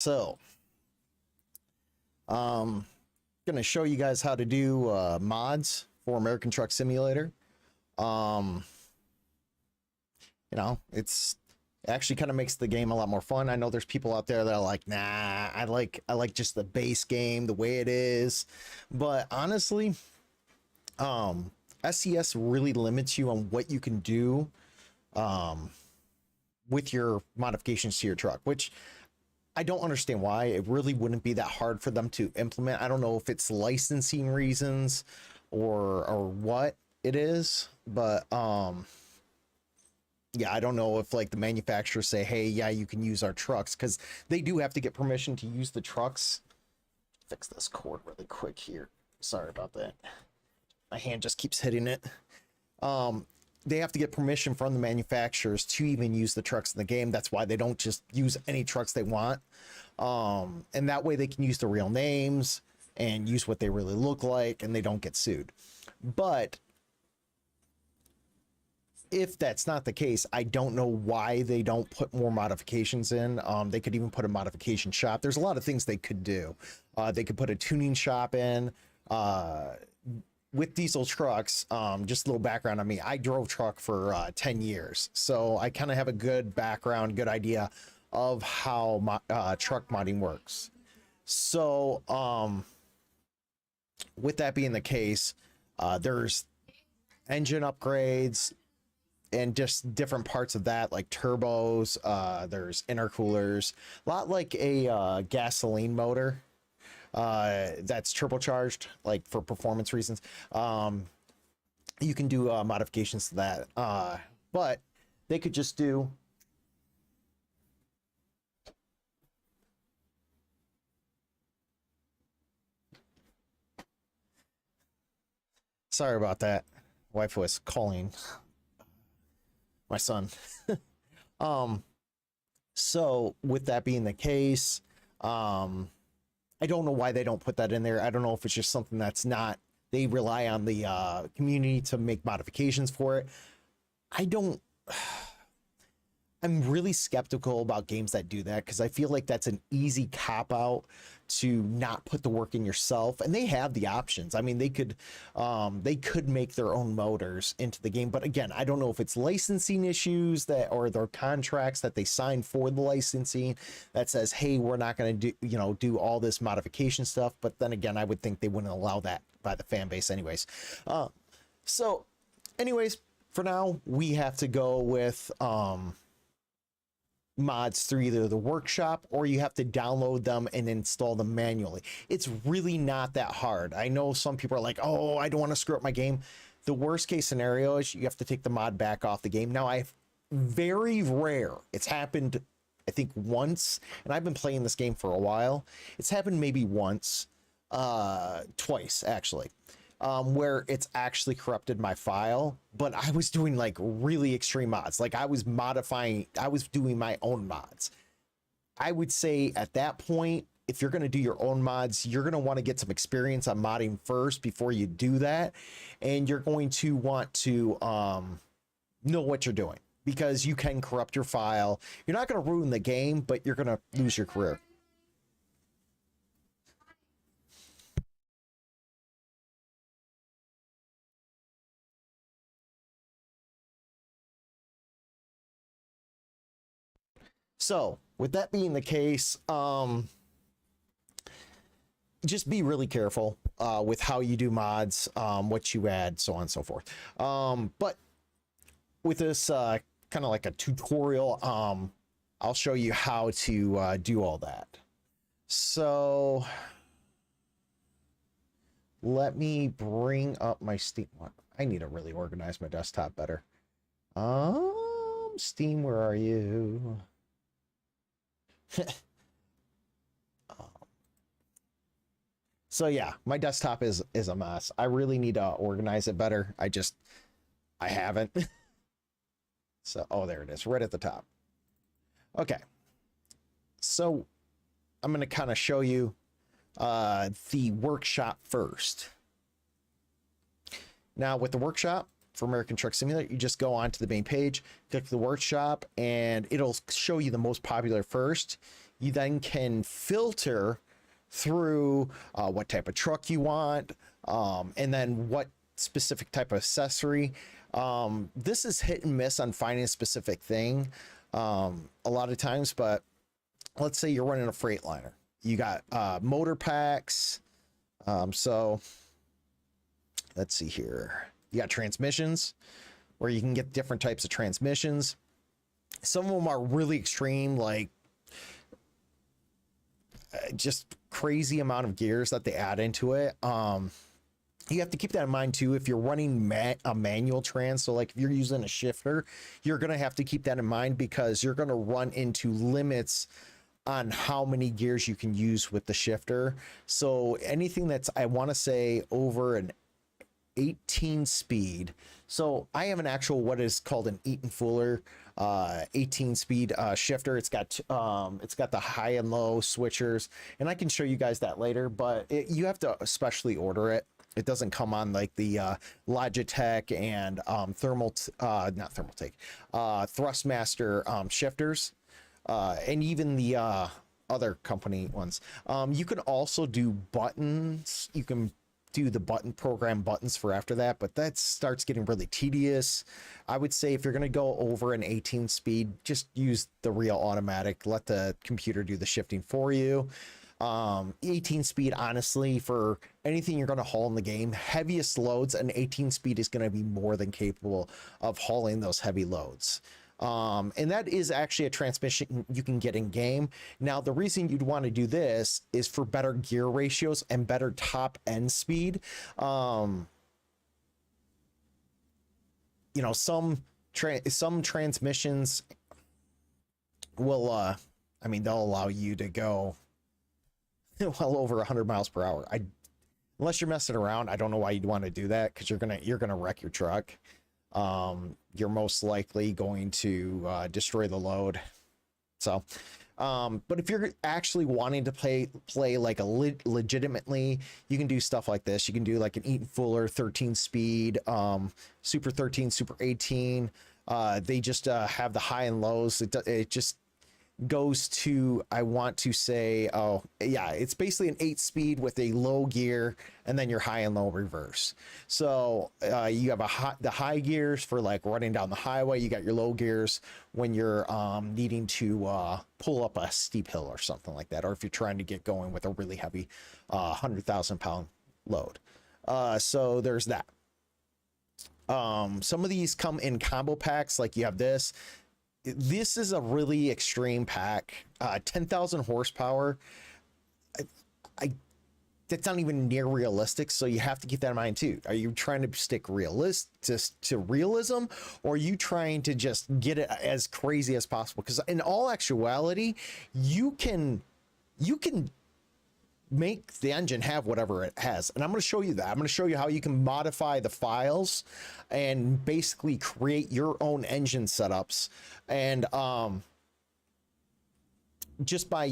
So, gonna show you guys how to do mods for American Truck Simulator. Um, it's actually kind of makes the game a lot more fun. I know there's people out there that are like, nah, I like just the base game the way it is. But honestly, SCS really limits you on what you can do with your modifications to your truck, which I don't understand why. It really wouldn't be that hard for them to implement. I don't know if it's licensing reasons or what it is, but yeah, I don't know if like the manufacturers say, hey, yeah, you can use our trucks, because they do have to get permission to use the trucks. Fix this cord really quick here. Sorry about that. My hand just keeps hitting it. They have to get permission from the manufacturers to even use the trucks in the game. That's why they don't just use any trucks they want. And that way they can use the real names and use what they really look like, and they don't get sued. But if that's not the case, I don't know why they don't put more modifications in. They could even put a modification shop. There's a lot of things they could do. They could put a tuning shop in. With diesel trucks, just a little background on me. I drove truck for 10 years, so I kind of have a good background, good idea of how truck modding works. So with that being the case, there's engine upgrades and just different parts of that, like turbos, there's intercoolers, a lot like a gasoline motor that's turbocharged, like for performance reasons. You can do modifications to that, but they could just do sorry about that, wife was calling my son. So with that being the case, I don't know why they don't put that in there. I don't know if it's just something that's not, they rely on the community to make modifications for it. I'm really skeptical about games that do that, because I feel like that's an easy cop out to not put the work in yourself. And they have the options. I mean, they could make their own motors into the game. But again, I don't know if it's licensing issues that, or their contracts that they signed for the licensing that says, hey, we're not going to do all this modification stuff. But then again, I would think they wouldn't allow that by the fan base anyways. So anyways, for now, we have to go with mods through either the workshop, or you have to download them and install them manually. It's really not that hard. I know some people are like, oh, I don't want to screw up my game. The worst case scenario is you have to take the mod back off the game. Now, very rare, it's happened I think once, and I've been playing this game for a while. It's happened maybe once, twice actually, where it's actually corrupted my file, but I was doing like really extreme mods. Like I was doing my own mods. I would say at that point, if you're going to do your own mods, you're going to want to get some experience on modding first before you do that. And you're going to want to know what you're doing, because you can corrupt your file. You're not going to ruin the game, but you're going to lose your career. So with that being the case, just be really careful with how you do mods, what you add, so on and so forth. But with this kind of like a tutorial, I'll show you how to do all that. So let me bring up my Steam. I need to really organize my desktop better. Steam, where are you? So yeah, my desktop is a mess. I really need to organize it better. I haven't. So, oh, there it is, right at the top. Okay. So I'm going to kind of show you the workshop first. Now with the workshop for American Truck Simulator, you just go onto the main page, click the workshop, and it'll show you the most popular first. You then can filter through what type of truck you want, and then what specific type of accessory. This is hit and miss on finding a specific thing a lot of times, but let's say you're running a Freightliner. You got motor packs. So let's see here. You got transmissions where you can get different types of transmissions. Some of them are really extreme, like just crazy amount of gears that they add into it. You have to keep that in mind too if you're running a manual trans. So like if you're using a shifter, you're going to have to keep that in mind because you're going to run into limits on how many gears you can use with the shifter. So anything that's, I want to say, over an 18 speed. So I have an actual what is called an Eaton Fuller 18 speed shifter. It's got the high and low switchers, and I can show you guys that later, but you have to especially order it. It doesn't come on like the Logitech and Thrustmaster shifters, and even the other company ones. You can also do buttons. You can do the program buttons for after that, but that starts getting really tedious. I would say if you're going to go over an 18 speed, just use the real automatic. Let the computer do the shifting for you. 18 speed, honestly, for anything you're going to haul in the game, heaviest loads, an 18 speed is going to be more than capable of hauling those heavy loads. And that is actually a transmission you can get in game. Now, the reason you'd want to do this is for better gear ratios and better top end speed. You know, some transmissions will, I mean, they'll allow you to go well over 100 miles per hour. Unless you're messing around, I don't know why you'd want to do that, because you're gonna wreck your truck. You're most likely going to destroy the load. So but if you're actually wanting to play like a legitimately, you can do stuff like this. You can do like an Eaton Fuller 13 speed, Super 13, Super 18. They just have the high and lows. It just goes to, I want to say, oh yeah, it's basically an 8 speed with a low gear and then your high and low reverse. So you have the high gears for like running down the highway. You got your low gears when you're needing to pull up a steep hill or something like that, or if you're trying to get going with a really heavy 100,000 pound load. So there's that. Some of these come in combo packs, like you have this. This is a really extreme pack, 10,000 horsepower. That's not even near realistic, so you have to keep that in mind too. Are you trying to stick to realism, or are you trying to just get it as crazy as possible? Because in all actuality, you can make the engine have whatever it has, and I'm going to show you that. I'm going to show you how you can modify the files and basically create your own engine setups, and just by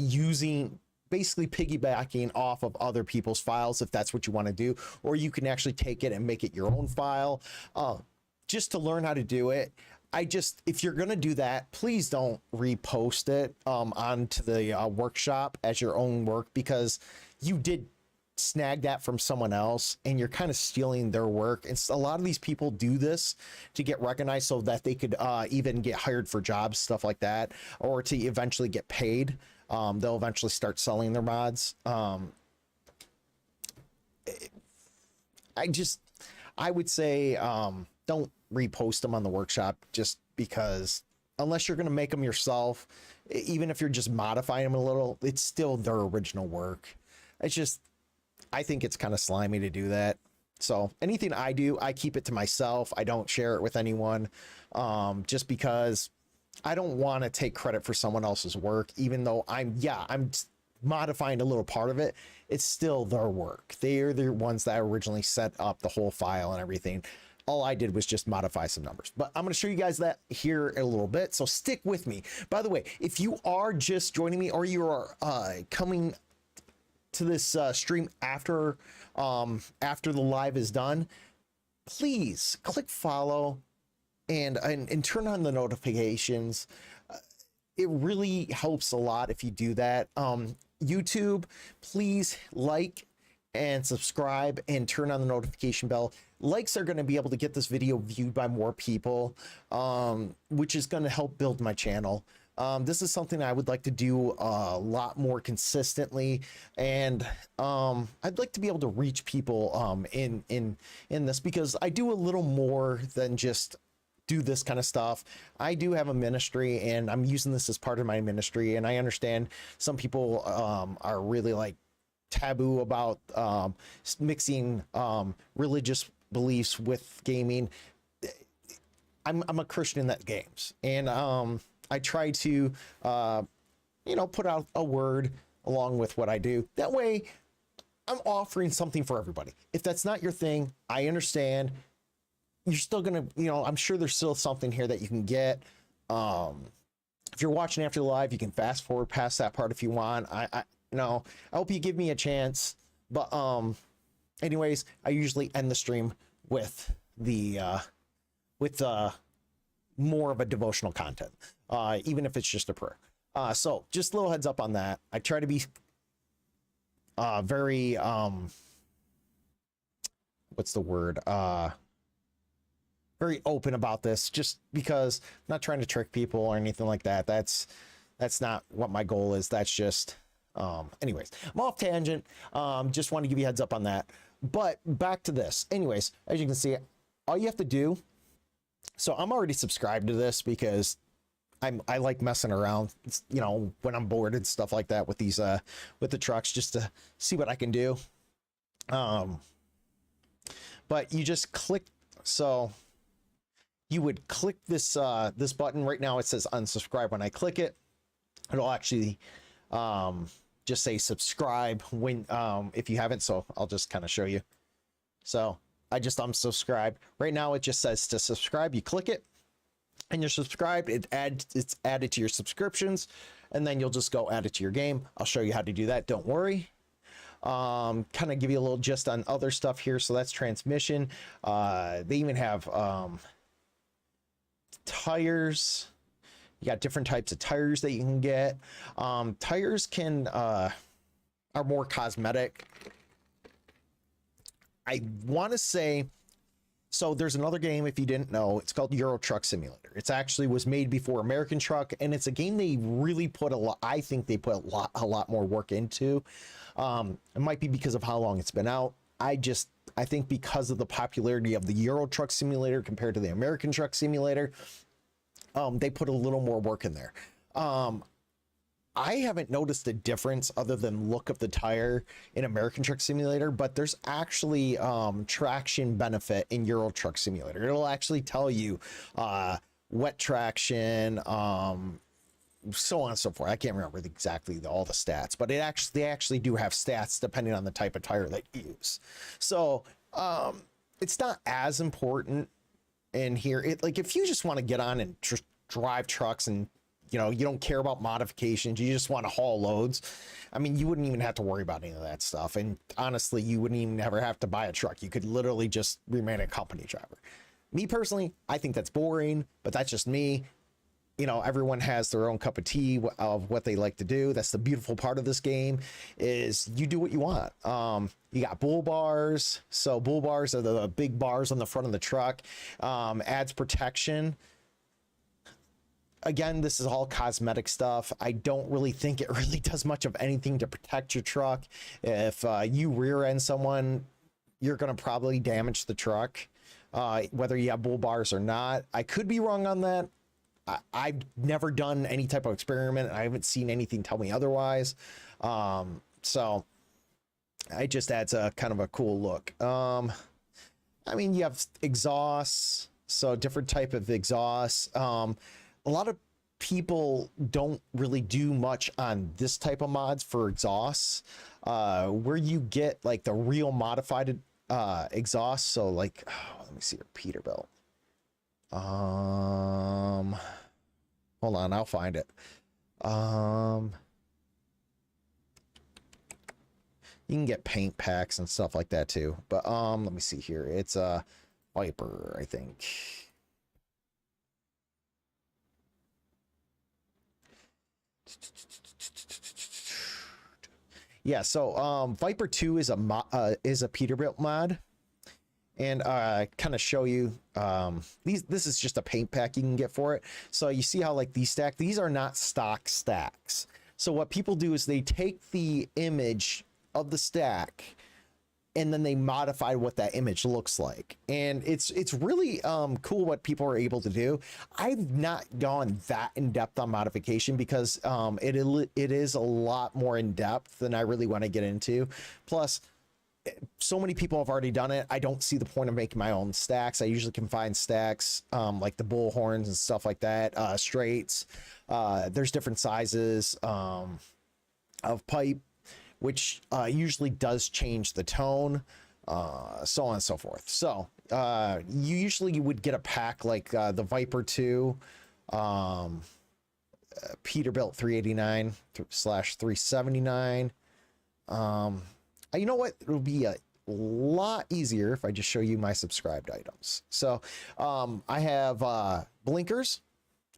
basically piggybacking off of other people's files, if that's what you want to do, or you can actually take it and make it your own file, just to learn how to do it. If you're going to do that, please don't repost it onto the workshop as your own work, because you did snag that from someone else and you're kind of stealing their work. And a lot of these people do this to get recognized so that they could even get hired for jobs, stuff like that, or to eventually get paid. They'll eventually start selling their mods. I would say don't repost them on the workshop, just because unless you're going to make them yourself, even if you're just modifying them a little, it's still their original work. I think it's kind of slimy to do that. So anything I do, I keep it to myself. I don't share it with anyone, just because I don't want to take credit for someone else's work, even though I'm modifying a little part of it. It's still their work. They're the ones that originally set up the whole file and everything. All I did was just modify some numbers, but I'm going to show you guys that here in a little bit. So stick with me. By the way, if you are just joining me, or you are coming to this stream after the live is done, please click follow and turn on the notifications. it really helps a lot if you do that. YouTube, please like and subscribe and turn on the notification bell. Likes are going to be able to get this video viewed by more people, which is going to help build my channel. This is something I would like to do a lot more consistently, and I'd like to be able to reach people in this, because I do a little more than just do this kind of stuff. I do have a ministry, and I'm using this as part of my ministry, and I understand some people are really like taboo about mixing religious beliefs with gaming. I'm a Christian that games, and I try to you know, put out a word along with what I do. That way I'm offering something for everybody. If that's not your thing, I understand. You're still gonna, you know, I'm sure there's still something here that you can get. If you're watching after the live, you can fast forward past that part if you want. I no, I hope you give me a chance. But anyways, I usually end the stream with the more of a devotional content, even if it's just a prayer. So just a little heads up on that. I try to be very what's the word, very open about this, just because I'm not trying to trick people or anything like that. That's not what my goal is. That's just anyways, I'm off tangent. Just want to give you a heads up on that. But back to this. Anyways, as you can see, all you have to do, so I'm already subscribed to this because I like messing around, you know, when I'm bored and stuff like that with these with the trucks, just to see what I can do. But you just click, so you would click this this button. Right now it says unsubscribe. When I click it, it'll actually just say subscribe when if you haven't. So I'll just kind of show you. So I just unsubscribed. Right now it just says to subscribe. You click it and you're subscribed. It's added to your subscriptions, and then you'll just go add it to your game. I'll show you how to do that, don't worry. Kind of give you a little gist on other stuff here. So that's transmission. They even have tires. You got different types of tires that you can get. Tires can are more cosmetic. I want to say, so there's another game, if you didn't know, it's called Euro Truck Simulator. It's actually was made before American Truck, and it's a game they really put a lot, I think they put a lot more work into. It might be because of how long it's been out. I think because of the popularity of the Euro Truck Simulator compared to the American Truck Simulator, they put a little more work in there. I haven't noticed a difference other than look of the tire in American Truck Simulator, but there's actually traction benefit in Euro Truck Simulator. It'll actually tell you wet traction, so on and so forth. I can't remember exactly all the stats, but they actually do have stats depending on the type of tire that you use. So it's not as important in here. Like if you just want to get on and drive trucks and, you know, you don't care about modifications, you just want to haul loads, I mean, you wouldn't even have to worry about any of that stuff. And honestly, you wouldn't even ever have to buy a truck. You could literally just remain a company driver. Me personally, I think that's boring, but that's just me. You know, everyone has their own cup of tea of what they like to do. That's the beautiful part of this game, is you do what you want. You got bull bars. So bull bars are the big bars on the front of the truck. Adds protection. Again, this is all cosmetic stuff. I don't really think it really does much of anything to protect your truck. If you rear end someone, you're going to probably damage the truck, whether you have bull bars or not. I could be wrong on that. I've never done any type of experiment. I haven't seen anything tell me otherwise. So it just adds a kind of a cool look. I mean, you have exhausts, so different type of exhausts. A lot of people don't really do much on this type of mods for exhausts, where you get like the real modified exhaust. So like, oh, let me see your Peterbilt. Hold on, I'll find it. You can get paint packs and stuff like that too. But let me see here. It's a Viper, I think. Yeah, so Viper 2 is a Peterbilt mod, and kind of show you this is just a paint pack you can get for it. So you see how like these are not stock stacks. So what people do is they take the image of the stack and then they modify what that image looks like, and it's really cool what people are able to do. I've not gone that in depth on modification because it is a lot more in depth than I really want to get into. Plus, so many people have already done it. I don't see the point of making my own stacks. I usually can find stacks like the bull horns and stuff like that, straights. There's different sizes of pipe, which usually does change the tone, so on and so forth. So you usually would get a pack like the Viper 2, Peterbilt 389/379. You know what? It'll be a lot easier if I just show you my subscribed items. So I have blinkers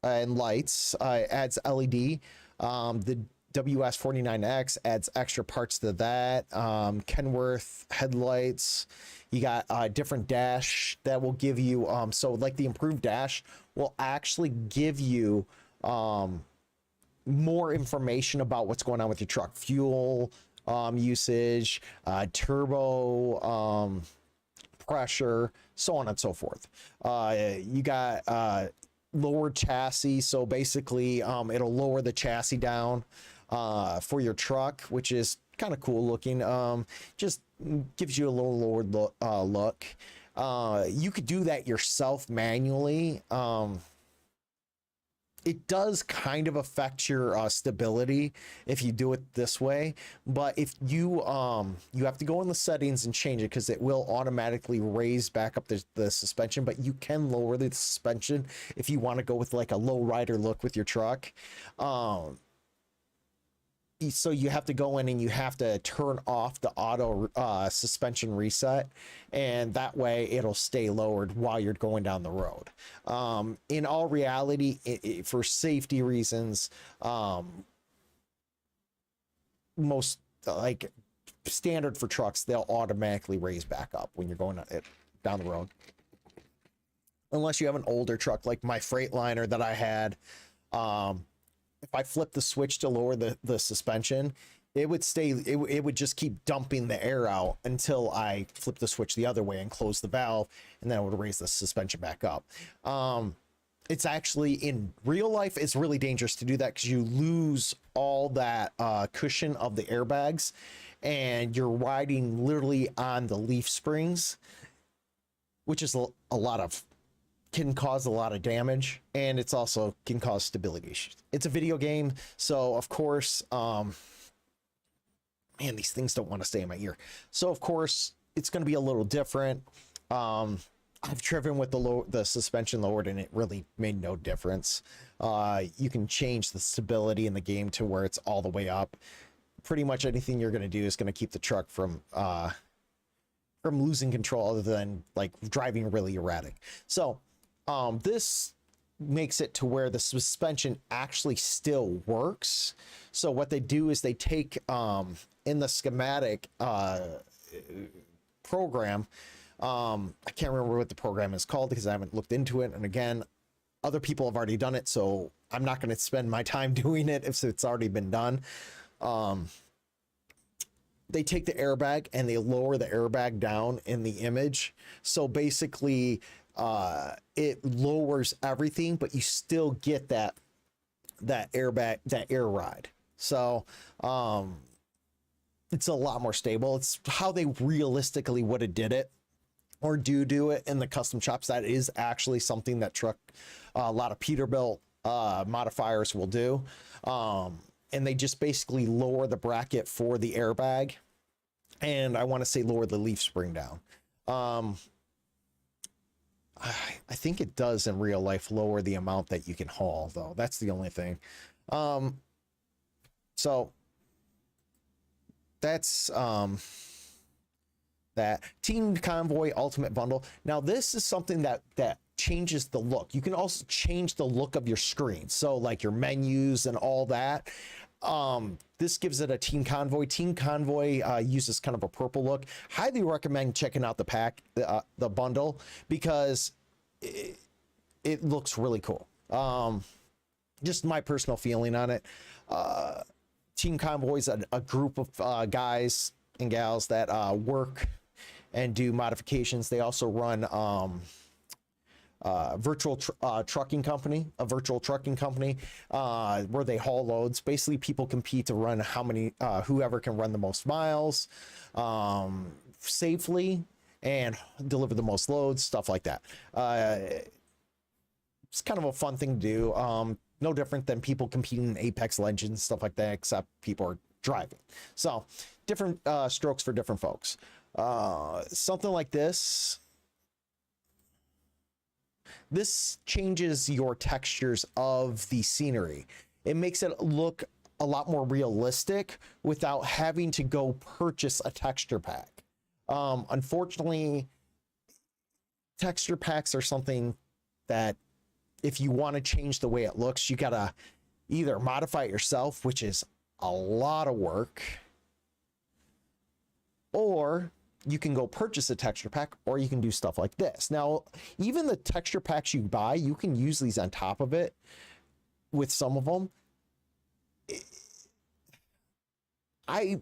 and lights, adds LED. The WS49X adds extra parts to that. Kenworth headlights. You got a different dash that will give you, so like the improved dash will actually give you more information about what's going on with your truck. Fuel usage, turbo pressure, so on and so forth. You got lower chassis, so basically it'll lower the chassis down for your truck, which is kind of cool looking. Just gives you a little lower look. You could do that yourself manually. It does kind of affect your stability if you do it this way, but if you you have to go in the settings and change it because it will automatically raise back up the suspension, but you can lower the suspension if you want to go with like a low rider look with your truck. So you have to go in and you have to turn off the auto suspension reset, and that way it'll stay lowered while you're going down the road. In all reality, for safety reasons, most like standard for trucks, they'll automatically raise back up when you're going down the road, unless you have an older truck like my Freightliner that I had. If I flip the switch to lower the suspension, it would stay, it would just keep dumping the air out until I flip the switch the other way and close the valve, and then it would raise the suspension back up. It's actually, in real life, it's really dangerous to do that because you lose all that cushion of the airbags, and you're riding literally on the leaf springs, which is a lot of, can cause a lot of damage, and it's also can cause stability issues. It's a video game, so of course, man, these things don't want to stay in my ear. So of course, it's going to be a little different. I've driven with the suspension lowered, and it really made no difference. You can change the stability in the game to where it's all the way up. Pretty much anything you're going to do is going to keep the truck from losing control, other than like driving really erratic. So this makes it to where the suspension actually still works. So what they do is they take in the schematic program, I can't remember what the program is called because I haven't looked into it, and again, other people have already done it, so I'm not going to spend my time doing it if it's already been done. They take the airbag and they lower the airbag down in the image, so basically it lowers everything, but you still get that airbag, that air ride. So it's a lot more stable. It's how they realistically would have did it, or do it in the custom shops. That is actually something that a lot of Peterbilt modifiers will do, and they just basically lower the bracket for the airbag, and I want to say lower the leaf spring down. I think it does in real life lower the amount that you can haul, though. That's the only thing. So that's that Team Convoy Ultimate Bundle. Now this is something that changes the look. You can also change the look of your screen. So like your menus and all that. This gives it a Team Convoy. Team Convoy uses kind of a purple look. Highly recommend checking out the pack, the bundle, because it looks really cool. Just my personal feeling on it. Team Convoy is a group of guys and gals that work and do modifications. They also run virtual trucking company, where they haul loads. Basically, people compete to run whoever can run the most miles safely and deliver the most loads, stuff like that. It's kind of a fun thing to do. No different than people competing in Apex Legends, stuff like that, except people are driving. So different strokes for different folks. Something like this changes your textures of the scenery. It makes it look a lot more realistic without having to go purchase a texture pack. Unfortunately, texture packs are something that if you want to change the way it looks, you gotta either modify it yourself, which is a lot of work, or you can go purchase a texture pack, or you can do stuff like this. Now, even the texture packs you buy, you can use these on top of it with some of them. It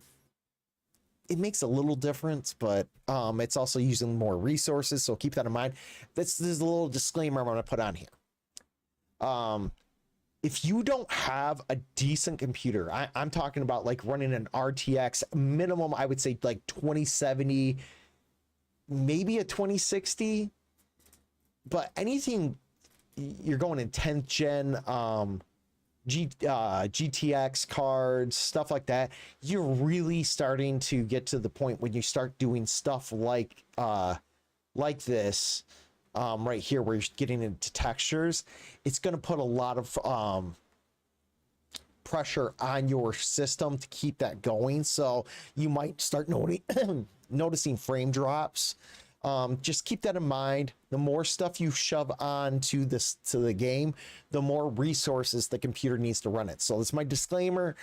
makes a little difference, but it's also using more resources, so keep that in mind. This is a little disclaimer I'm going to put on here. If you don't have a decent computer, I'm talking about like running an RTX minimum, I would say like 2070, maybe a 2060, but anything you're going in 10th gen GTX cards, stuff like that, you're really starting to get to the point when you start doing stuff like this. Right here, where you're getting into textures, it's going to put a lot of pressure on your system to keep that going. So you might start noticing frame drops. Just keep that in mind. The more stuff you shove on to the game, the more resources the computer needs to run it. So that's my disclaimer.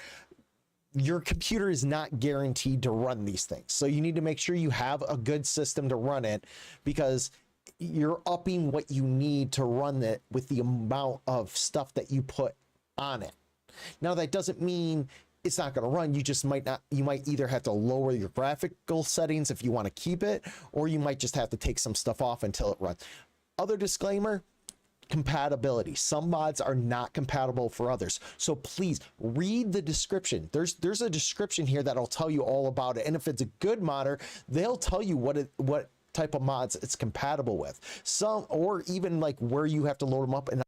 Your computer is not guaranteed to run these things. So you need to make sure you have a good system to run it, because you're upping what you need to run it with the amount of stuff that you put on it. Now, that doesn't mean it's not going to run. You might either have to lower your graphical settings if you want to keep it, or you might just have to take some stuff off until it runs. Other disclaimer, compatibility. Some mods are not compatible for others. So please read the description. There's a description here that'll tell you all about it. And if it's a good modder, they'll tell you what type of mods it's compatible with. Some, or even like where you have to load them up and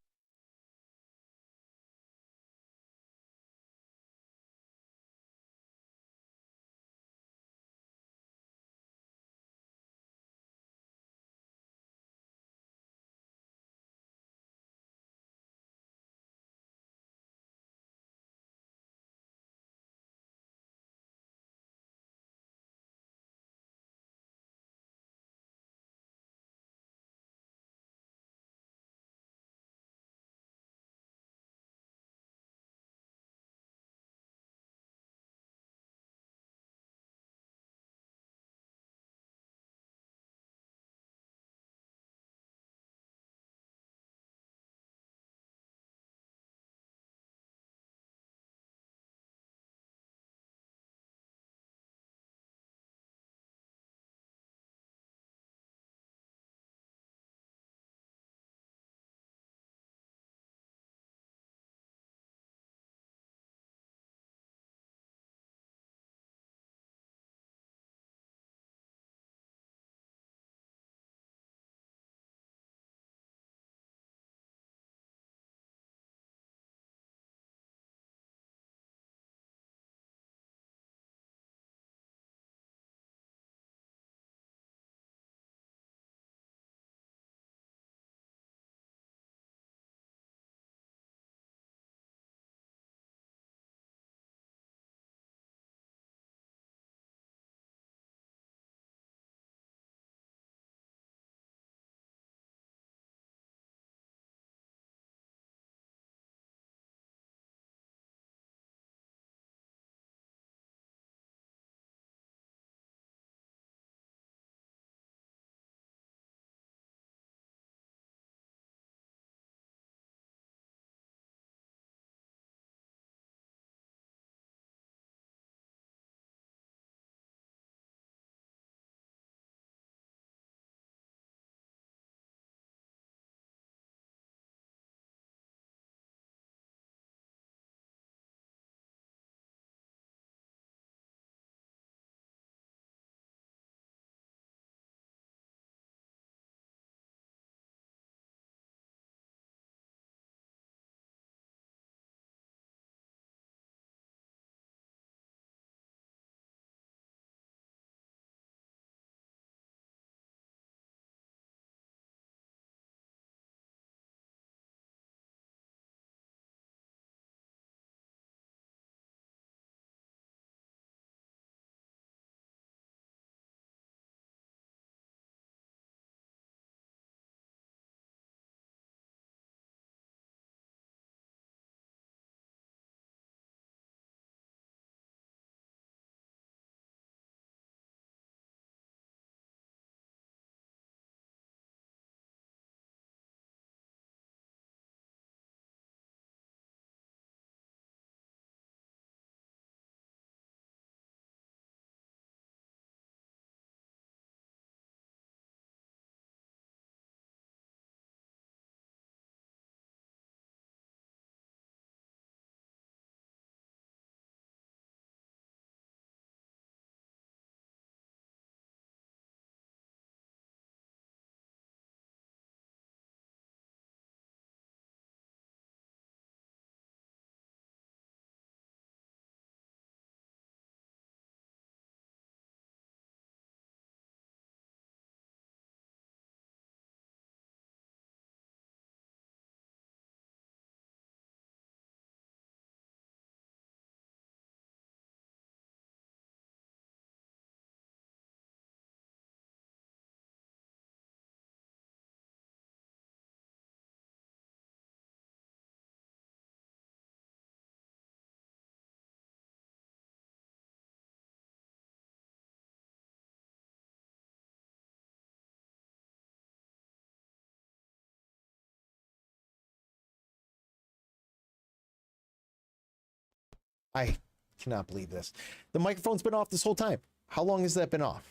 I cannot believe this. The microphone's been off this whole time. How long has that been off?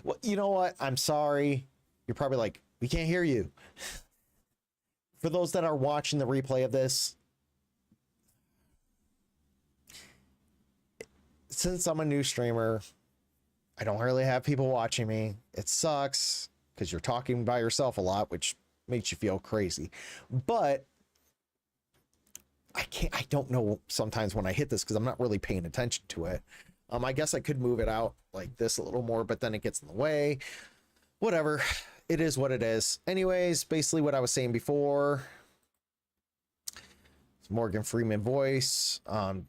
Well, you know what? I'm sorry. You're probably like, we can't hear you. For those that are watching the replay of this, since I'm a new streamer, I don't really have people watching me. It sucks because you're talking by yourself a lot, which makes you feel crazy. But I don't know sometimes when I hit this because I'm not really paying attention to it. I guess I could move it out like this a little more, but then it gets in the way. Whatever. It is what it is. Anyways, basically what I was saying before. It's Morgan Freeman voice.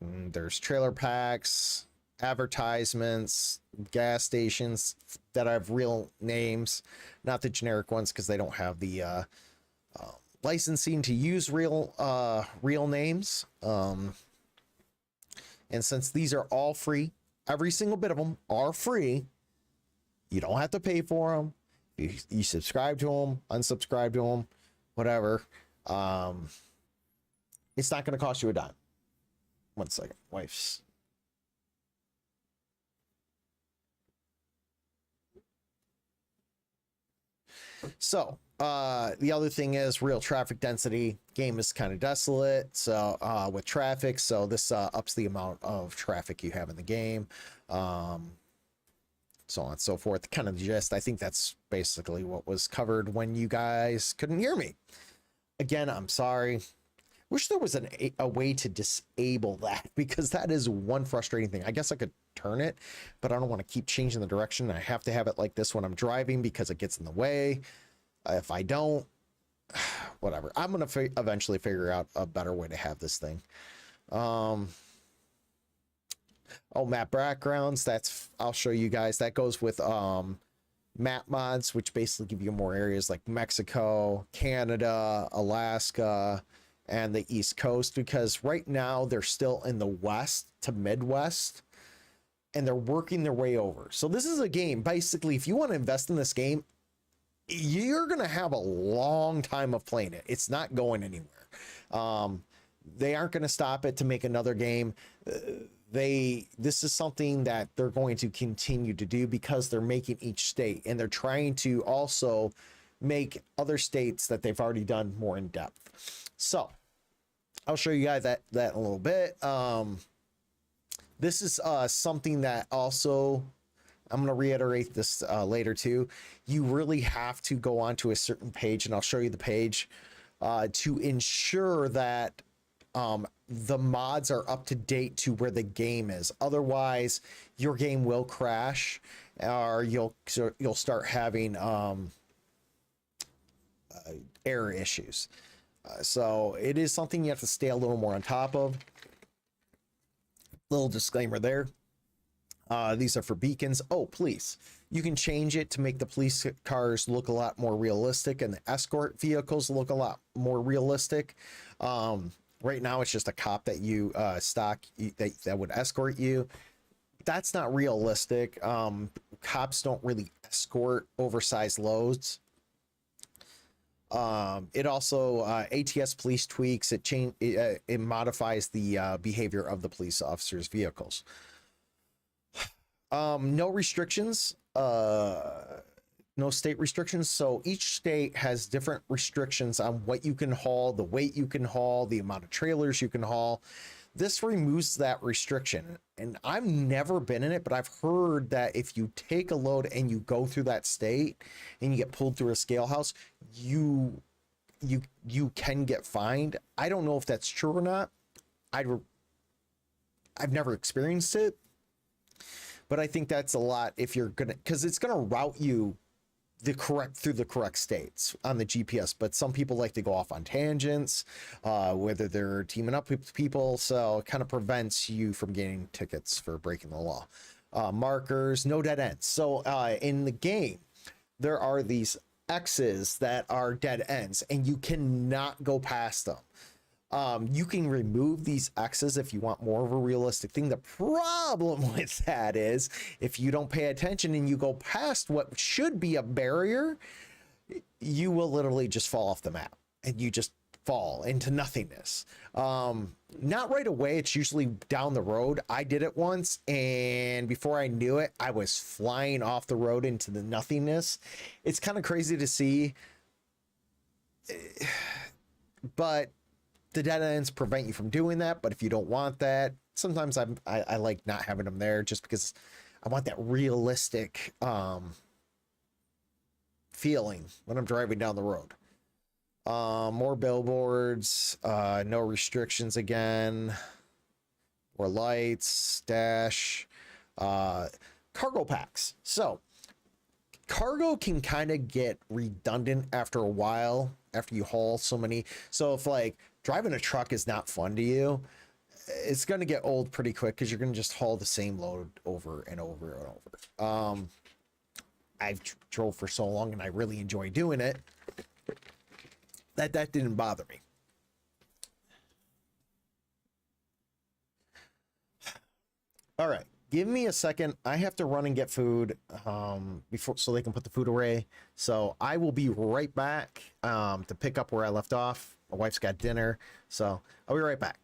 There's trailer packs, advertisements, gas stations that have real names, not the generic ones because they don't have the licensing to use real names. And since these are all free, every single bit of them are free. You don't have to pay for them. You subscribe to them, unsubscribe to them, whatever. It's not going to cost you a dime. One second, wife's. So the other thing is real traffic density. Game is kind of desolate, so with traffic, so this ups the amount of traffic you have in the game, so on and so forth. Kind of the gist. I think that's basically what was covered when you guys couldn't hear me. Again, I'm sorry. Wish there was a way to disable that, because that is one frustrating thing. I guess I could turn it, but I don't want to keep changing the direction. I have to have it like this when I'm driving because it gets in the way. If I don't, whatever. I'm going to eventually figure out a better way to have this thing. Oh, map backgrounds. I'll show you guys. That goes with map mods, which basically give you more areas like Mexico, Canada, Alaska, and the East Coast, because right now they're still in the West to Midwest and they're working their way over. So this is a game, basically, if you want to invest in this game, you're going to have a long time of playing it. It's not going anywhere. They aren't going to stop it to make another game. This is something that they're going to continue to do because they're making each state, and they're trying to also make other states that they've already done more in depth. So I'll show you guys that in a little bit. This is something that also, I'm going to reiterate this later too. You really have to go onto a certain page, and I'll show you the page to ensure that the mods are up to date to where the game is. Otherwise, your game will crash, or you'll start having error issues. So it is something you have to stay a little more on top of. Little disclaimer there. These are for beacons. Oh, please. You can change it to make the police cars look a lot more realistic and the escort vehicles look a lot more realistic. Right now, it's just a cop that you stock that would escort you. That's not realistic. Cops don't really escort oversized loads. It also ATS police tweaks. It modifies the behavior of the police officers' vehicles. No restrictions. No state restrictions. So each state has different restrictions on what you can haul, the weight you can haul, the amount of trailers you can haul. This removes that restriction. And I've never been in it, but I've heard that if you take a load and you go through that state and you get pulled through a scale house, you can get fined. I don't know if that's true or not. I've never experienced it, but I think that's a lot if you're gonna, because it's gonna route you through the correct states on the GPS. But some people like to go off on tangents, whether they're teaming up with people, so it kind of prevents you from getting tickets for breaking the law. Markers, no dead ends. So in the game, there are these X's that are dead ends, and you cannot go past them. You can remove these X's if you want more of a realistic thing. The problem with that is if you don't pay attention and you go past what should be a barrier, you will literally just fall off the map, and you just fall into nothingness. Not right away, it's usually down the road. I did it once, and before I knew it, I was flying off the road into the nothingness. It's kind of crazy to see, but the dead ends prevent you from doing that. But if you don't want that, sometimes I like not having them there just because I want that realistic feeling when I'm driving down the road. More billboards, no restrictions again, more lights, dash, cargo packs. So cargo can kind of get redundant after a while, after you haul so many. So if like driving a truck is not fun to you, it's going to get old pretty quick because you're going to just haul the same load over and over and over. I've drove for so long and I really enjoy doing it that didn't bother me. All right, give me a second. I have to run and get food before so they can put the food away. So I will be right back to pick up where I left off. My wife's got dinner, so I'll be right back.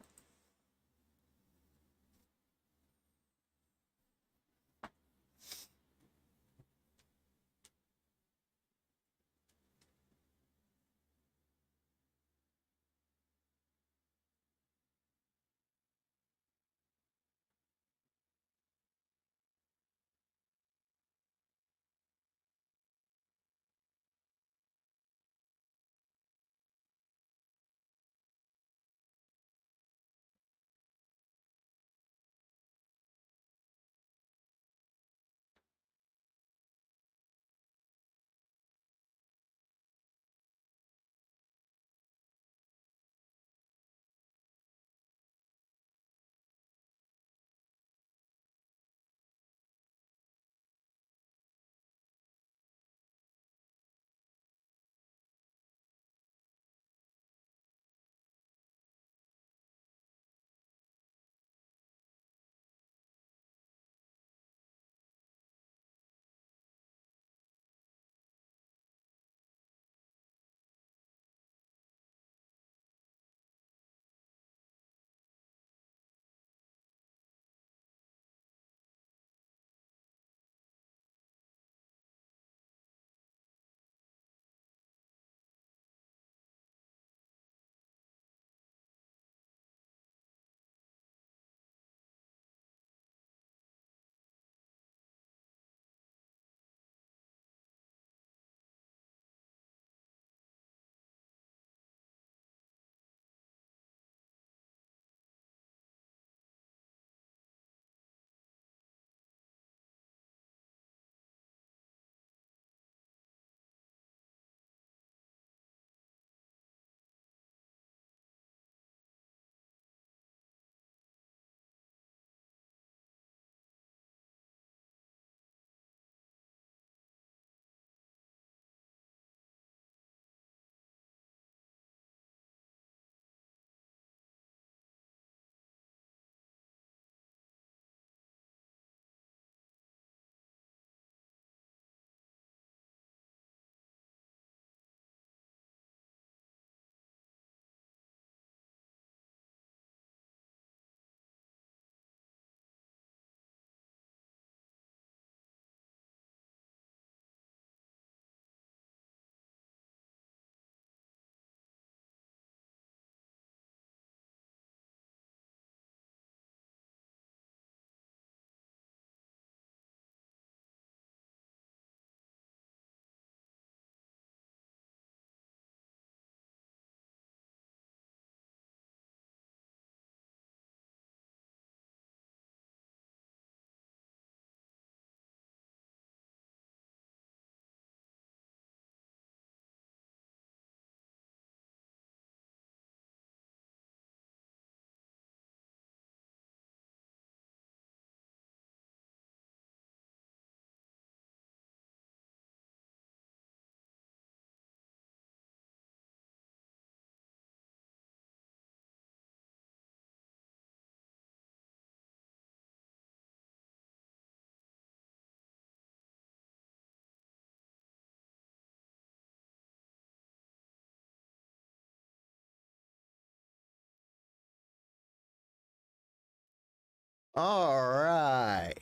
All right.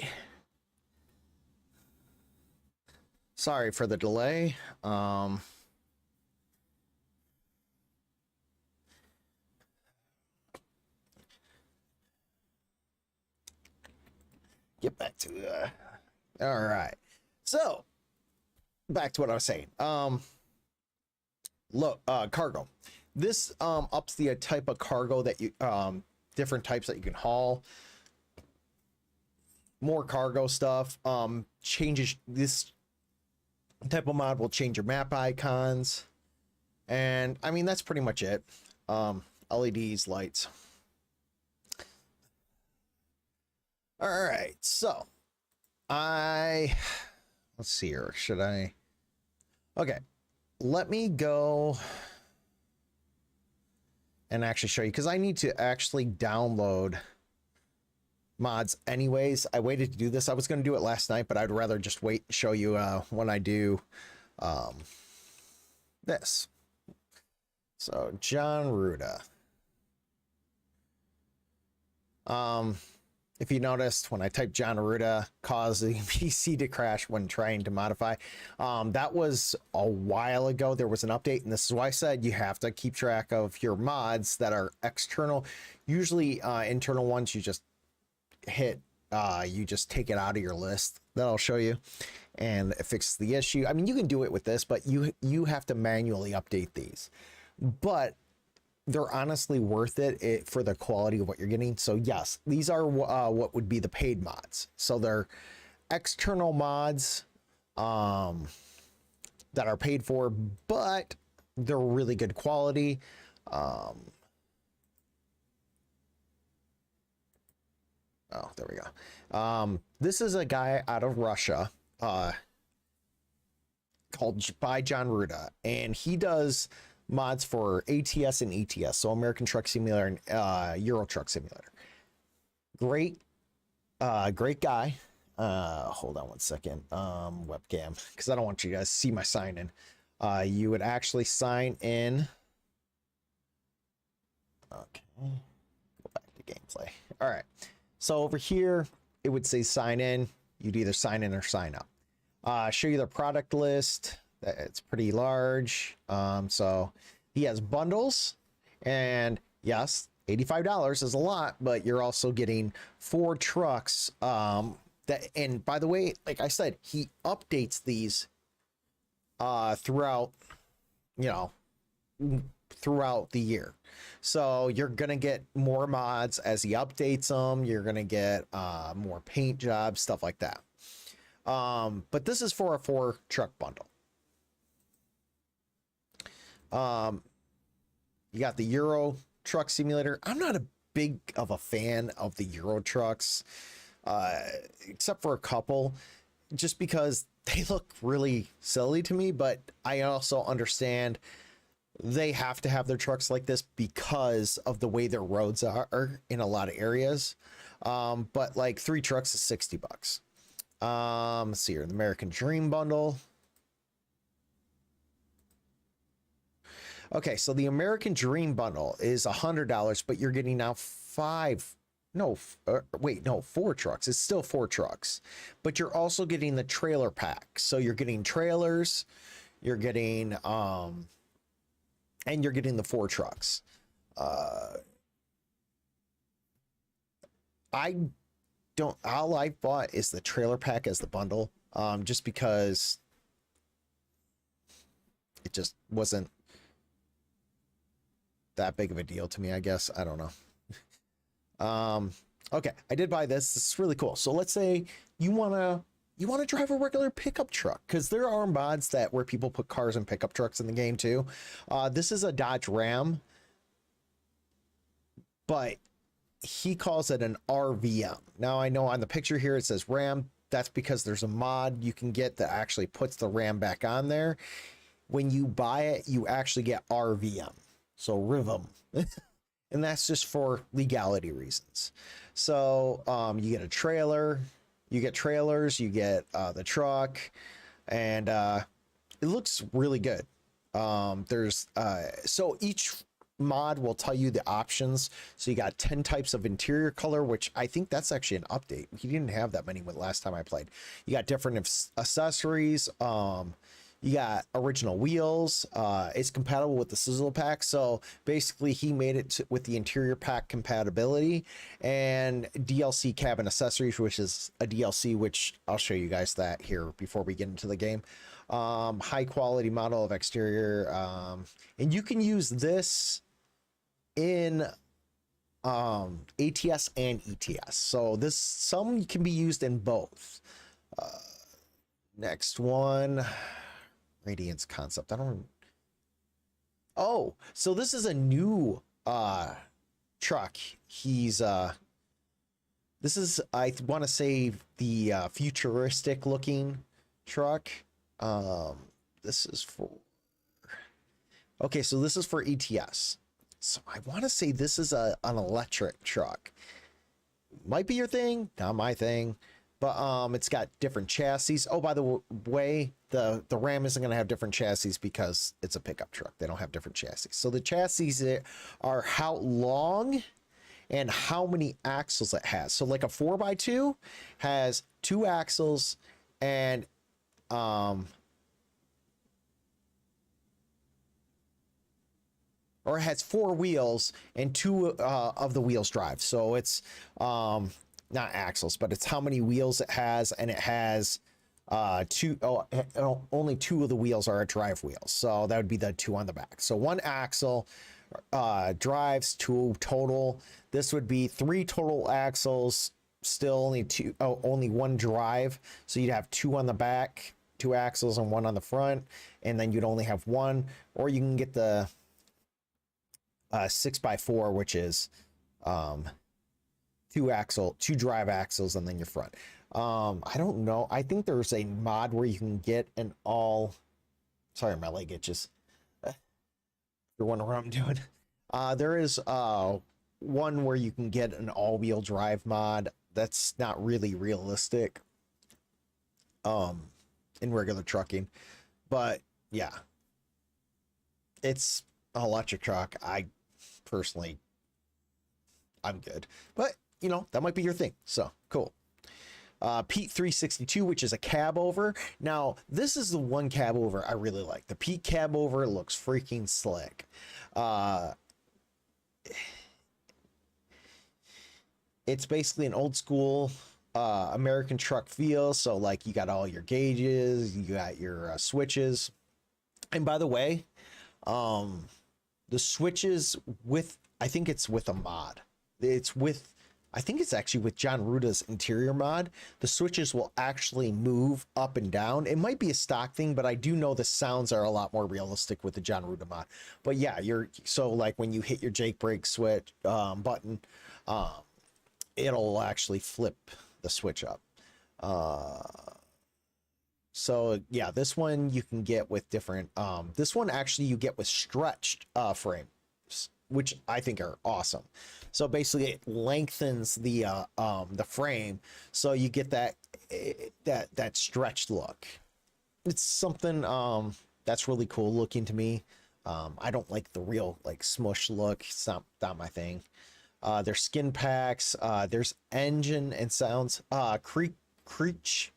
Sorry for the delay. Get back to all right. So back to what I was saying. Look, cargo. This ups the type of cargo that you different types that you can haul. More cargo stuff. Changes this type of mod will change your map icons. And I mean that's pretty much it. LEDs, lights. All right, so let's see here. Should I? Okay, let me go and actually show you because I need to actually download mods anyways. I waited to do this. I was going to do it last night, but I'd rather just wait and show you when I do this. So John Ruda. If you noticed, when I typed John Arruda, caused the PC to crash when trying to modify. That was a while ago. There was an update, and this is why I said you have to keep track of your mods that are external. Usually internal ones, you just hit, you just take it out of your list. That'll show you, and it fixes the issue. I mean, you can do it with this, but you have to manually update these. But they're honestly worth it for the quality of what you're getting. So yes, these are what would be the paid mods. So they're external mods that are paid for, but they're really good quality. Oh, there we go. This is a guy out of Russia called by John Ruda, and he does mods for ATS and ETS, so American Truck Simulator and Euro Truck Simulator. Great guy. Hold on one second. Webcam, because I don't want you guys to see my sign in. You would actually sign in. Okay, go back to gameplay. All right, so over here it would say sign in. You'd either sign in or sign up. Show you the product list. It's pretty large. So he has bundles, and yes, $85 is a lot, but you're also getting 4 trucks. And by the way, like I said, he updates these throughout, throughout the year. So you're gonna get more mods as he updates them. You're gonna get more paint jobs, stuff like that. But this is for a 4 truck bundle. You got the Euro Truck Simulator. I'm not a big of a fan of the Euro trucks, except for a couple, just because they look really silly to me. But I also understand they have to have their trucks like this because of the way their roads are in a lot of areas. But like 3 trucks is $60. Let's see here, the American Dream bundle. Okay, so the American Dream bundle is $100, but you're getting now 4 trucks. It's still 4 trucks, but you're also getting the trailer pack. So you're getting trailers, you're getting, and you're getting the 4 trucks. All I bought is the trailer pack as the bundle, just because it just wasn't that big of a deal to me, I guess. I don't know. Okay, I did buy this. This is really cool. So let's say you want to drive a regular pickup truck, because there are mods where people put cars and pickup trucks in the game too. This is a Dodge Ram, but he calls it an RVM. Now I know on the picture here it says Ram. That's because there's a mod you can get that actually puts the Ram back on there. When you buy it, you actually get RVM. So Rivum. And that's just for legality reasons. So you get a trailer, you get trailers, you get the truck, and it looks really good. So each mod will tell you the options. So you got 10 types of interior color, which I think that's actually an update. He didn't have that many with last time I played. You got different accessories. You got original wheels. It's compatible with the Sizzle pack. So basically he made it with the interior pack compatibility, and DLC cabin accessories, which is a DLC, which I'll show you guys that here before we get into the game. High quality model of exterior. And you can use this in ATS and ETS. So some can be used in both. Next one. Radiance concept. I don't. Oh, so this is a new truck. He's this is, I want to say, the futuristic looking truck. This is for, okay, so this is for ETS. So I want to say this is an electric truck. Might be your thing, not my thing. But it's got different chassis. Oh, by the way, the Ram isn't going to have different chassis because it's a pickup truck. They don't have different chassis. So the chassis are how long and how many axles it has. So like a 4x2 has 2 axles and or it has 4 wheels and 2 of the wheels drive. So it's not axles, but it's how many wheels it has, and it has only 2 of the wheels are drive wheels, so that would be the 2 on the back. So 1 axle drives, 2 total. This would be 3 total axles, still only 1 drive, so you'd have 2 on the back, 2 axles and 1 on the front, and then you'd only have 1. Or you can get the 6x4, which is 2 drive axles and then your front. I don't know. I think there's a mod where you can get an all. Sorry, my leg itches. You're wondering what I'm doing. There is one where you can get an all-wheel drive mod. That's not really realistic in regular trucking, but yeah, it's an electric truck. Personally, I'm good, but you know, that might be your thing. So cool. Pete 362, which is a cab over. Now, this is the one cab over I really like. The Pete cab over looks freaking slick. It's basically an old school American truck feel. So like you got all your gauges, you got your switches. And by the way, the switches with, I think it's with a mod. I think it's actually with John Ruta's interior mod. The switches will actually move up and down. It might be a stock thing, but I do know the sounds are a lot more realistic with the John Ruta mod. But yeah, so like when you hit your Jake brake switch button, it'll actually flip the switch up. So yeah, this one you can get with different, this one actually you get with stretched frames, which I think are awesome. So basically it lengthens the frame, so you get that stretched look. It's something that's really cool looking to me. I don't like the real like smush look. It's not my thing. There's skin packs, there's engine and sounds, Creech,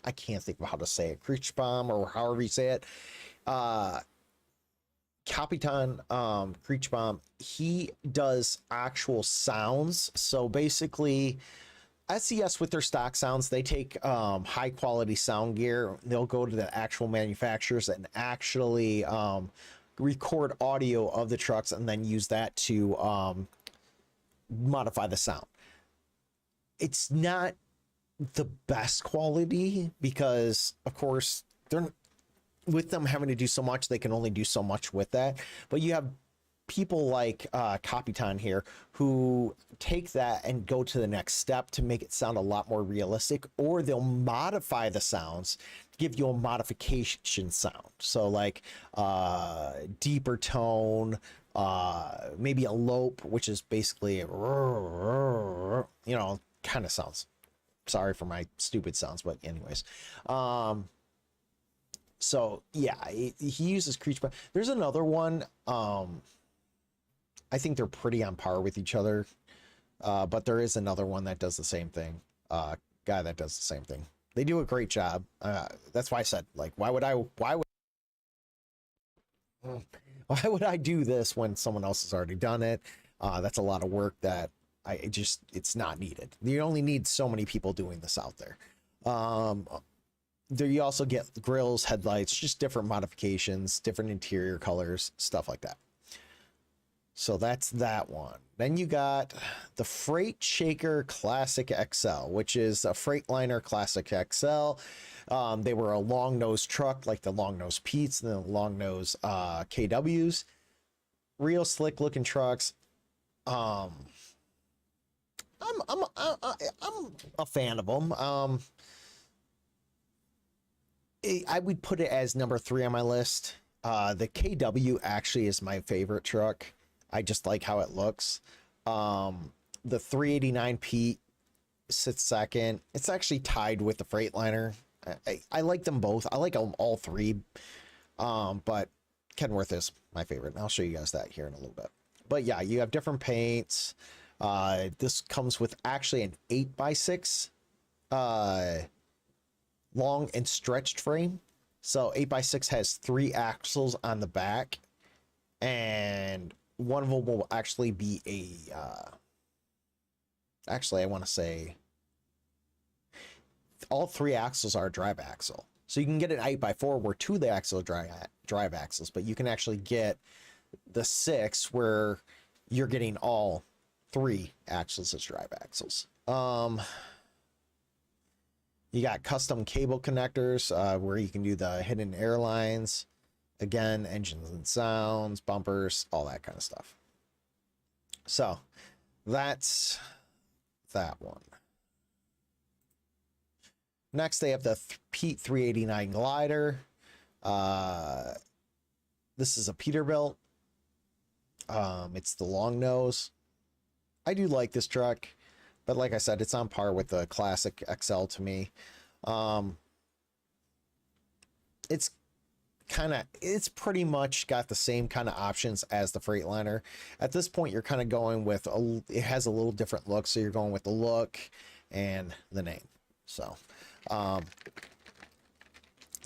I can't think of how to say it, Creech Bomb or however you say it. Capitan Creech Bomb, he does actual sounds. So basically SES with their stock sounds, they take high quality sound gear. They'll go to the actual manufacturers and actually record audio of the trucks and then use that to modify the sound. It's not the best quality because of course they're, with them having to do so much, they can only do so much with that. But you have people like Capitan here who take that and go to the next step to make it sound a lot more realistic, or they'll modify the sounds, give you a modification sound. So like deeper tone, maybe a lope, which is basically, you know, kind of sounds. Sorry for my stupid sounds, but anyways. So yeah, he uses Creech. There's another one. I think they're pretty on par with each other. But there is another one that does the same thing. Guy that does the same thing. They do a great job. That's why I said, like, why would I do this when someone else has already done it? That's a lot of work that it's not needed. You only need so many people doing this out there. There you also get grills, headlights, just different modifications, different interior colors, stuff like that. So that's that one. Then you got the Freight Shaker Classic XL, which is a Freightliner Classic XL. They were a long nose truck, like the long nose Pete's and the long nose KWs. Real slick looking trucks. I'm a fan of them. I would put it as number 3 on my list. The KW actually is my favorite truck. I just like how it looks. The 389P sits second. It's actually tied with the Freightliner. I like them both. I like them all three. But Kenworth is my favorite. And I'll show you guys that here in a little bit. But yeah, you have different paints. This comes with actually an 8x6 long and stretched frame. So 8x6 has 3 axles on the back, and one of them will actually be a actually I want to say all 3 axles are a drive axle. So you can get an 8x4 where 2 of the axles are drive axles, but you can actually get the 6 where you're getting all 3 axles as drive axles. You got custom cable connectors where you can do the hidden airlines. Again, engines and sounds, bumpers, all that kind of stuff. So that's that one. Next, they have the Pete 389 glider. This is a Peterbilt. It's the long nose. I do like this truck, but like I said, it's on par with the classic XL to me. It's pretty much got the same kind of options as the Freightliner. At this point, you're kind of going with it has a little different look, so you're going with the look and the name. So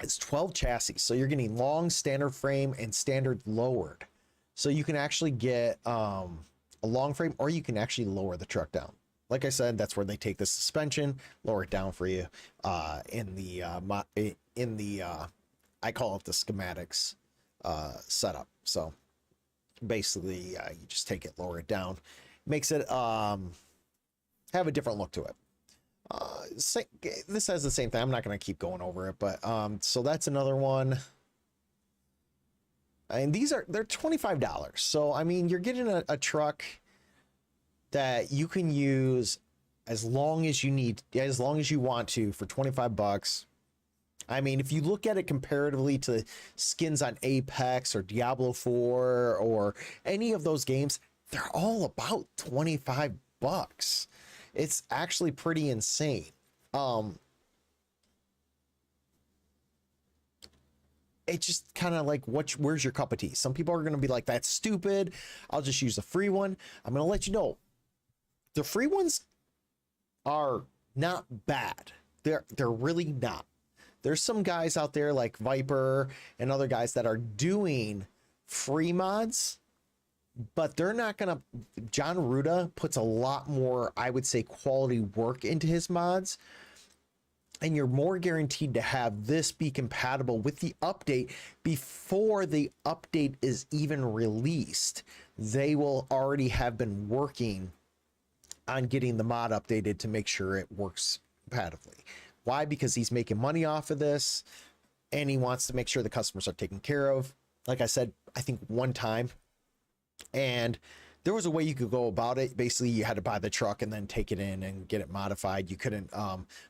it's 12 chassis, so you're getting long standard frame and standard lowered. So you can actually get a long frame, or you can actually lower the truck down. Like I said, that's where they take the suspension, lower it down for you in the I call it the schematics setup. So basically, you just take it, lower it down, makes it have a different look to it. This has the same thing. I'm not going to keep going over it, but so that's another one. And they're $25. So I mean, you're getting a truck that you can use as long as you need, as long as you want to, for $25. I mean, if you look at it comparatively to skins on Apex or Diablo 4 or any of those games, they're all about $25. It's actually pretty insane. It's just kind of like, where's your cup of tea? Some people are going to be like, that's stupid, I'll just use the free one. I'm going to let you know, the free ones are not bad. They're really not. There's some guys out there like Viper and other guys that are doing free mods, but they're not gonna. John Ruda puts a lot more, I would say, quality work into his mods, and you're more guaranteed to have this be compatible with the update before the update is even released. They will already have been working on getting the mod updated to make sure it works compatibly. Why? Because he's making money off of this, and he wants to make sure the customers are taken care of. Like I said, I think one time, and there was a way you could go about it. Basically, you had to buy the truck and then take it in and get it modified. You couldn't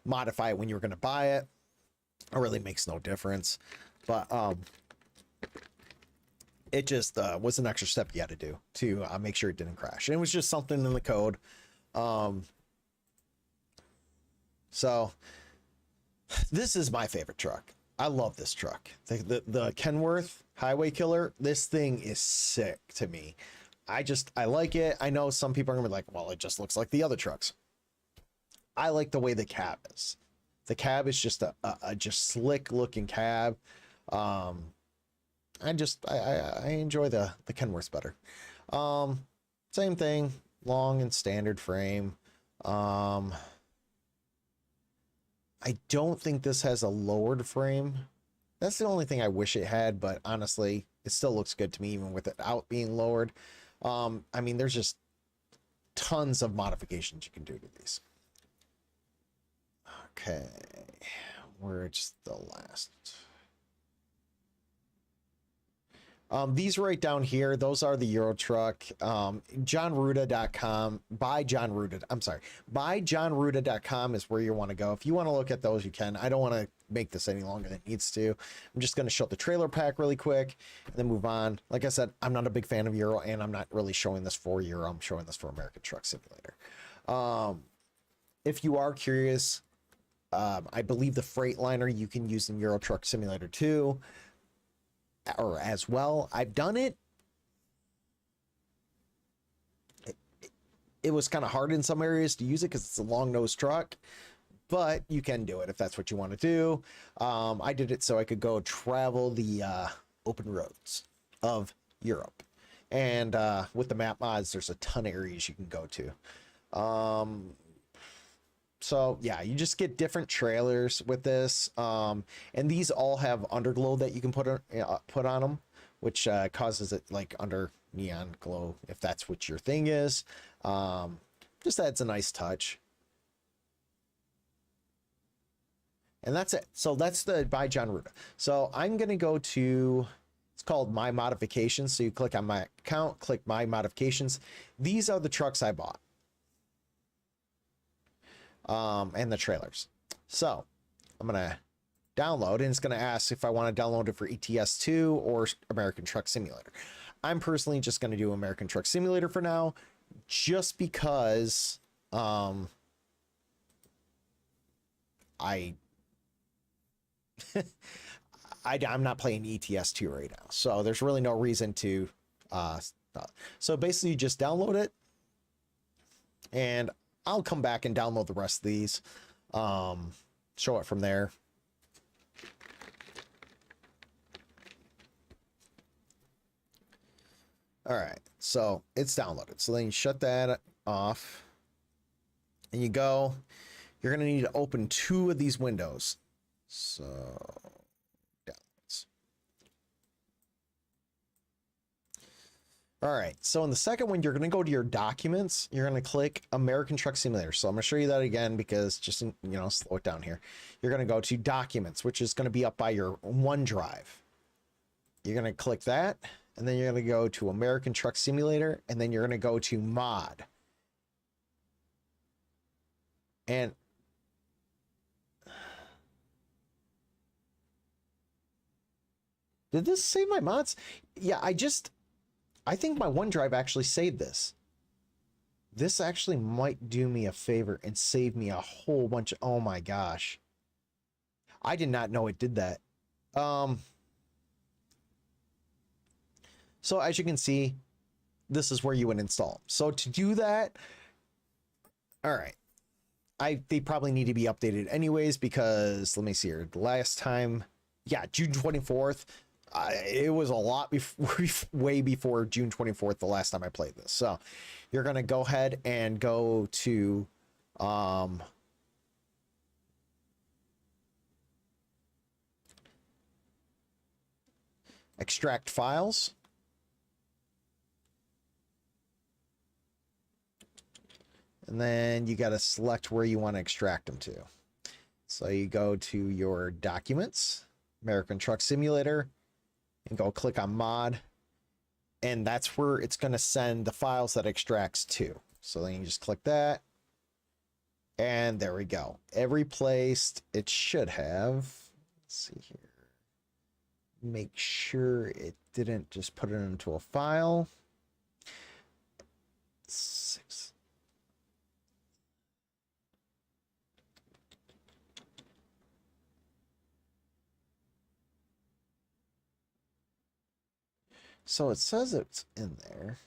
modify it when you were going to buy it. It really makes no difference. But it just was an extra step you had to do to make sure it didn't crash. And it was just something in the code. So this is my favorite truck. I love this truck. The Kenworth Highway Killer. This thing is sick to me. I like it. I know some people are gonna be like, well, it just looks like the other trucks. I like the way the cab is. The cab is just a just slick looking cab. Um, I enjoy the Kenworth better. Same thing, long and standard frame. Um, I don't think this has a lowered frame. That's the only thing I wish it had, but honestly, it still looks good to me even with it out being lowered. I mean, there's just tons of modifications you can do to these. Okay, where's the last? These right down here, those are the Euro Truck. JohnRuda.com, by John Ruda. I'm sorry, by JohnRuda.com is where you want to go. If you want to look at those, you can. I don't want to make this any longer than it needs to. I'm just going to show the trailer pack really quick and then move on. Like I said, I'm not a big fan of Euro, and I'm not really showing this for Euro. I'm showing this for American Truck Simulator. If you are curious, I believe the Freightliner you can use in Euro Truck Simulator 2. Or as well. I've done it. It was kind of hard in some areas to use it because it's a long nose truck, but you can do it if that's what you want to do. I did it so I could go travel the open roads of Europe, and with the map mods, there's a ton of areas you can go to. So yeah, you just get different trailers with this, and these all have underglow that you can put on them, which causes it like under neon glow if that's what your thing is. Just adds a nice touch, and that's it. So that's the by John Ruda. So I'm gonna go to, it's called My Modifications. So you click on my account, click My Modifications. These are the trucks I bought. And the trailers. So I'm gonna download, and it's gonna ask if I want to download it for ETS2 or American Truck Simulator. I'm personally just gonna do American Truck Simulator for now, just because I'm not playing ETS2 right now, so there's really no reason to so basically you just download it, and I'll come back and download the rest of these, show it from there. All right, so it's downloaded. So then you shut that off and you're going to need to open 2 of these windows. So downloads. All right, so in the second one, you're going to go to your documents. You're going to click American Truck Simulator. So I'm going to show you that again because just, slow it down here. You're going to go to documents, which is going to be up by your OneDrive. You're going to click that, and then you're going to go to American Truck Simulator, and then you're going to go to mod. And did this save my mods? Yeah, I think my OneDrive actually saved this. This actually might do me a favor and save me a whole bunch of, oh my gosh. I did not know it did that. So as you can see, this is where you would install. So to do that, all right. They probably need to be updated anyways, because let me see here. The last time, yeah, June 24th. It was a lot before, way before June 24th, the last time I played this. So you're going to go ahead and go to extract files. And then you got to select where you want to extract them to. So you go to your documents, American Truck Simulator, and go click on mod, and that's where it's going to send the files that extracts to. So then you just click that, and there we go. Every place it should have. Let's see here. Make sure it didn't just put it into a file. 6. So it says it's in there.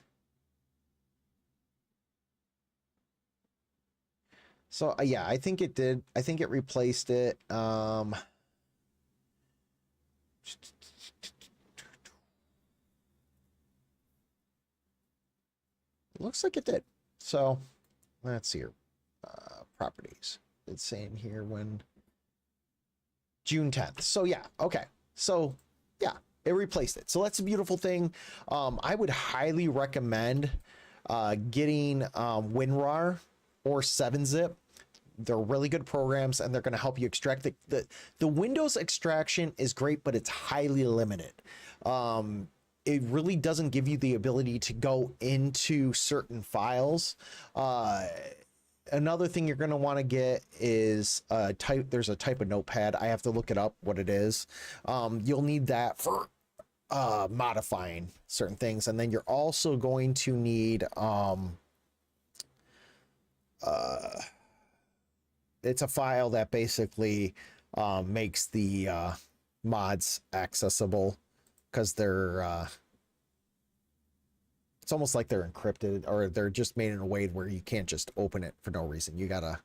So yeah, I think it did. I think it replaced it. Looks like it did. So let's see here. Properties. It's saying here when June 10th. So yeah, okay. So yeah, it replaced it. So that's a beautiful thing. I would highly recommend getting WinRAR or 7-Zip. They're really good programs, and they're going to help you extract the Windows extraction is great, but it's highly limited. It really doesn't give you the ability to go into certain files. Another thing you're going to want to get is there's a type of notepad. I have to look it up what it is. You'll need that for modifying certain things, and then you're also going to need it's a file that basically makes the mods accessible, because they're it's almost like they're encrypted, or they're just made in a way where you can't just open it for no reason. You gotta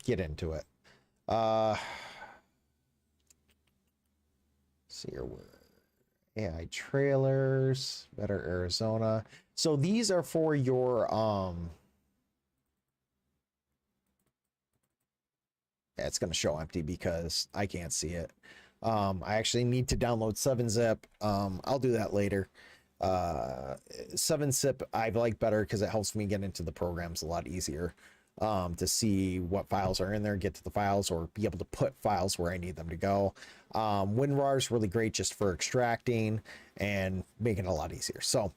get into it. See here, where AI trailers, Better Arizona. So these are for your yeah, it's going to show empty because I can't see it. I actually need to download 7-Zip. I'll do that later. 7-Zip I like better because it helps me get into the programs a lot easier, to see what files are in there, get to the files, or be able to put files where I need them to go. WinRAR is really great just for extracting and making it a lot easier. So,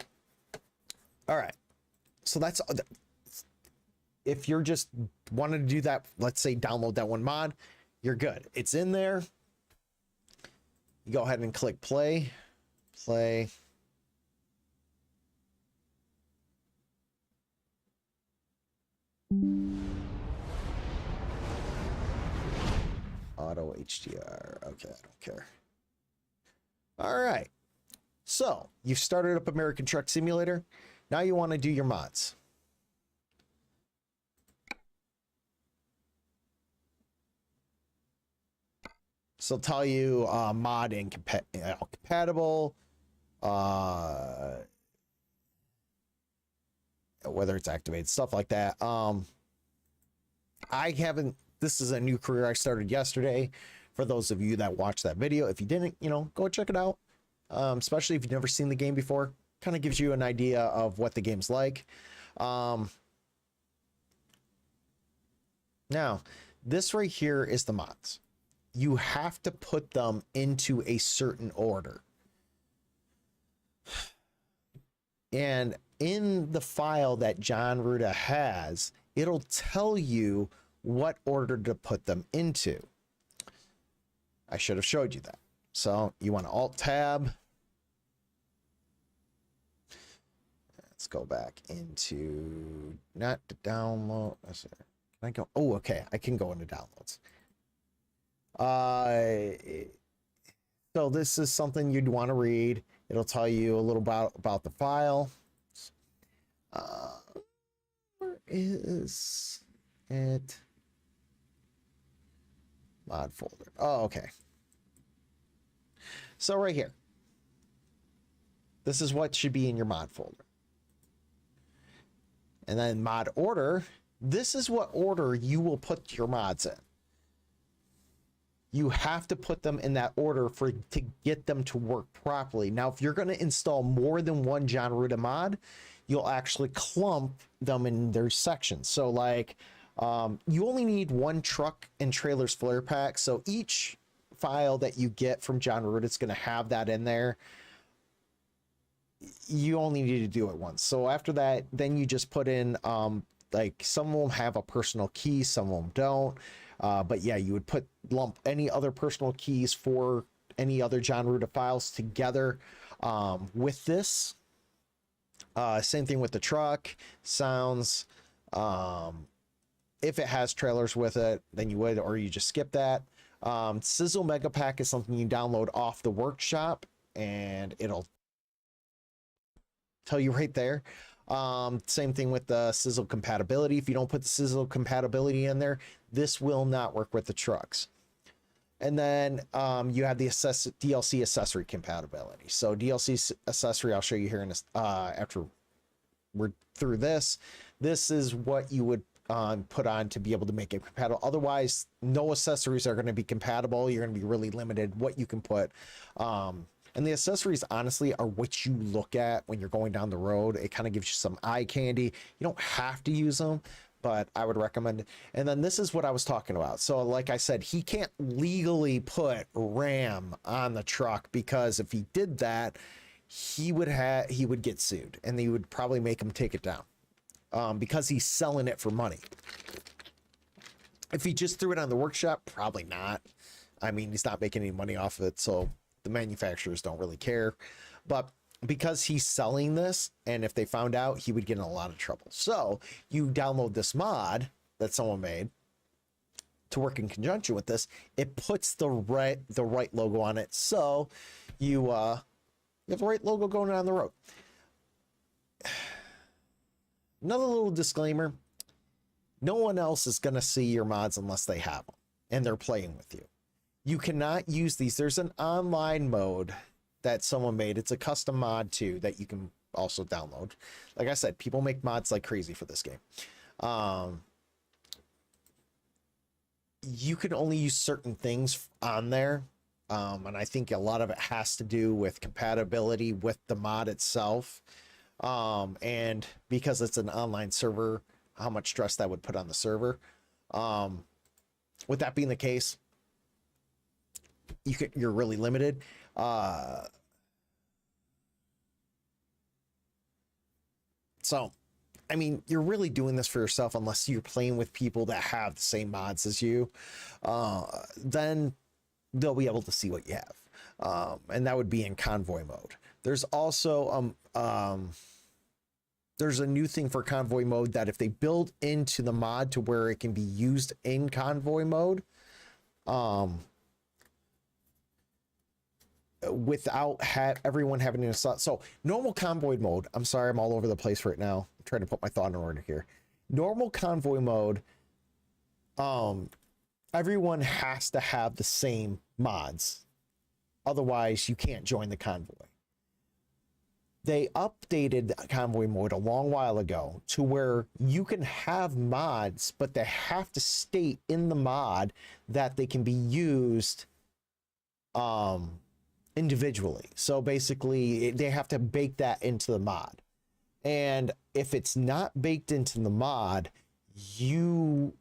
all right. So that's, if you're just wanting to do that, let's say download that one mod, you're good. It's in there. You go ahead and click play. Auto HDR. Okay, I don't care. All right. So you've started up American Truck Simulator. Now you want to do your mods. So it'll tell you mod incompatible, whether it's activated, stuff like that. I haven't, this is a new career I started yesterday. For those of you that watched that video, if you didn't, go check it out. Especially if you've never seen the game before, kind of gives you an idea of what the game's like. Now, this right here is the mods. You have to put them into a certain order. And in the file that John Ruda has, it'll tell you what order to put them into. I should have showed you that. So you want to Alt Tab. Let's go back into, not to download. Can I go? Oh, okay. I can go into downloads. So this is something you'd want to read. It'll tell you a little about the file. Where is it? Mod folder. Oh, okay. So right here, this is what should be in your mod folder. And then mod order, this is what order you will put your mods in. You have to put them in that order to get them to work properly. Now, if you're going to install more than one John Ruda mod, you'll actually clump them in their sections. So like, you only need one truck and trailers flare pack. So each file that you get from John Ruda, it's going to have that in there. You only need to do it once. So after that, then you just put in, like some of them have a personal key, some of them don't. But yeah, you would lump any other personal keys for any other John Ruda files together with this. Same thing with the truck, sounds. If it has trailers with it, then you would, or you just skip that. Sizzle Mega Pack is something you download off the workshop, and it'll tell you right there. Same thing with the sizzle compatibility. If you don't put the sizzle compatibility in there, this will not work with the trucks. And then you have the DLC accessory compatibility. So DLC accessory, I'll show you here in this, after we're through this. This is what you would put on to be able to make it compatible. Otherwise, no accessories are going to be compatible. You're going to be really limited what you can put. And the accessories, honestly, are what you look at when you're going down the road. It kind of gives you some eye candy. You don't have to use them, but I would recommend it. And then this is what I was talking about. So like I said, he can't legally put RAM on the truck, because if he did that, he would get sued, and they would probably make him take it down, because he's selling it for money. If he just threw it on the workshop, probably not. I mean, he's not making any money off of it, so the manufacturers don't really care. But because he's selling this, and if they found out, he would get in a lot of trouble. So you download this mod that someone made to work in conjunction with this. It puts the right logo on it, so you have the right logo going down the road. Another little disclaimer: no one else is going to see your mods unless they have them and they're playing with you. You cannot use these. There's an online mode that someone made. It's a custom mod too that you can also download. Like I said, people make mods like crazy for this game. You can only use certain things on there. And I think a lot of it has to do with compatibility with the mod itself. And because it's an online server, how much stress that would put on the server. With that being the case, you're really limited. So, I mean, you're really doing this for yourself unless you're playing with people that have the same mods as you. Then they'll be able to see what you have. And that would be in convoy mode. There's also there's a new thing for convoy mode that if they build into the mod to where it can be used in convoy mode, without everyone having to install. So normal convoy mode, I'm sorry, I'm all over the place right now. I'm trying to put my thought in order here. Normal convoy mode, everyone has to have the same mods. Otherwise, you can't join the convoy. They updated convoy mode a long while ago to where you can have mods, but they have to state in the mod that they can be used individually. So basically, they have to bake that into the mod. And if it's not baked into the mod, you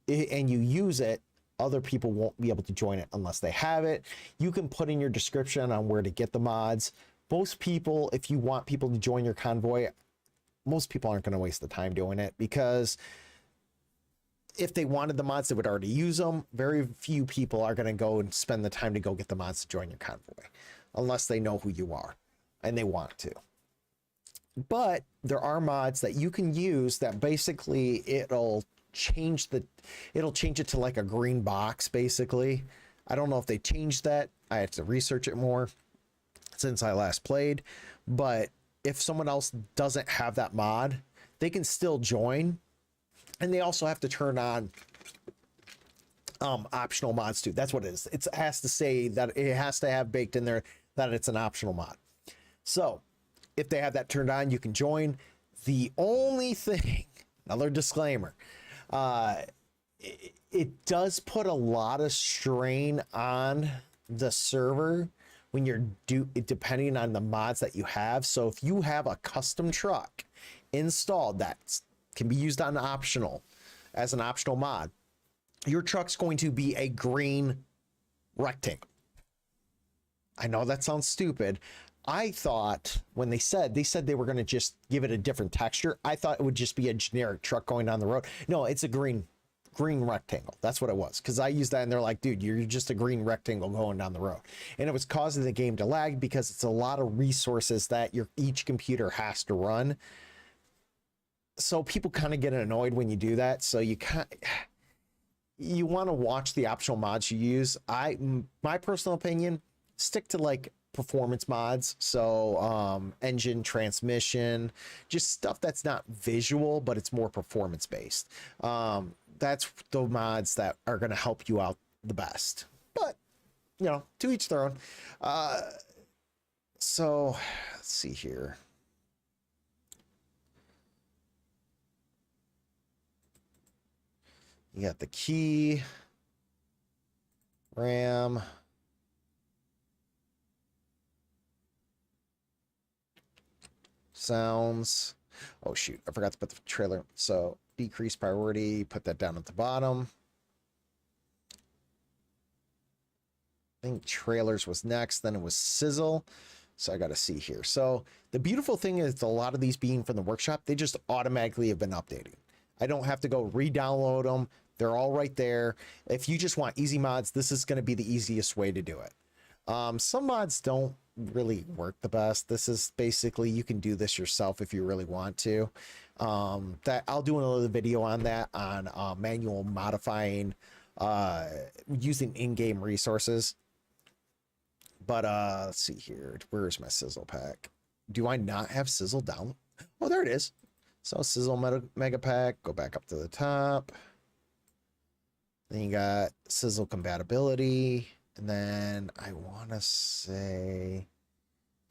use it, other people won't be able to join it unless they have it. You can put in your description on where to get the mods. Most people, if you want people to join your convoy, most people aren't going to waste the time doing it, because if they wanted the mods, they would already use them. Very few people are going to go and spend the time to go get the mods to join your convoy, unless they know who you are and they want to. But there are mods that you can use that basically it'll change it to like a green box, basically. I don't know if they changed that. I have to research it more since I last played. But if someone else doesn't have that mod, they can still join. And they also have to turn on optional mods too. That's what it is. It has to say that it has to have baked in there that it's an optional mod. So if they have that turned on, you can join. The only thing, another disclaimer, it does put a lot of strain on the server when you're depending on the mods that you have. So if you have a custom truck installed that can be used on optional as an optional mod, your truck's going to be a green rectangle. I know that sounds stupid. I thought when they said they were going to just give it a different texture, I thought it would just be a generic truck going down the road. No, it's a green rectangle. That's what it was. Because I used that and they're like, dude, you're just a green rectangle going down the road. And it was causing the game to lag because it's a lot of resources that each computer has to run. So people kind of get annoyed when you do that. So you want to watch the optional mods you use. My personal opinion, stick to like performance mods. So engine, transmission, just stuff that's not visual, but it's more performance based. That's the mods that are going to help you out the best. But, you know, to each their own. So let's see here. You got the key, RAM, sounds. Oh shoot, I forgot to put the trailer. So decrease priority, put that down at the bottom. I think trailers was next, then it was sizzle. So I got to see here. So the beautiful thing is a lot of these being from the workshop, they just automatically have been updated. I don't have to go re-download them. They're all right there. If you just want easy mods, this is going to be the easiest way to do it. Some mods don't really work the best. This is basically, you can do this yourself if you really want to. That I'll do another video on that, on manual modifying using in-game resources. But let's see here. Where's my sizzle pack? Do I not have sizzle down? Oh, there it is. So sizzle mega pack, go back up to the top. Then you got sizzle compatibility. And then I want to say,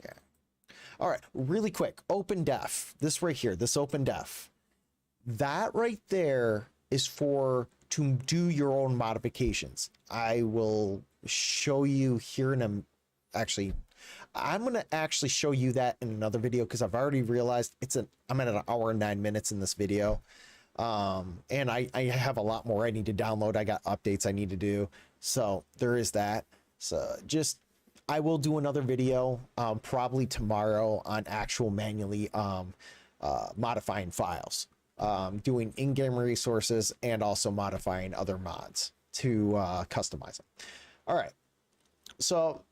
yeah. All right, really quick, open def. This right here, this open def. That right there is for to do your own modifications. I will show you here in a, actually, I'm going to actually show you that in another video because I've already realized I'm at an hour and 9 minutes in this video. And I have a lot more I need to download. I got updates I need to do. So there is that. So just, I will do another video, probably tomorrow on actual manually, modifying files, doing in-game resources and also modifying other mods to, customize them. All right. So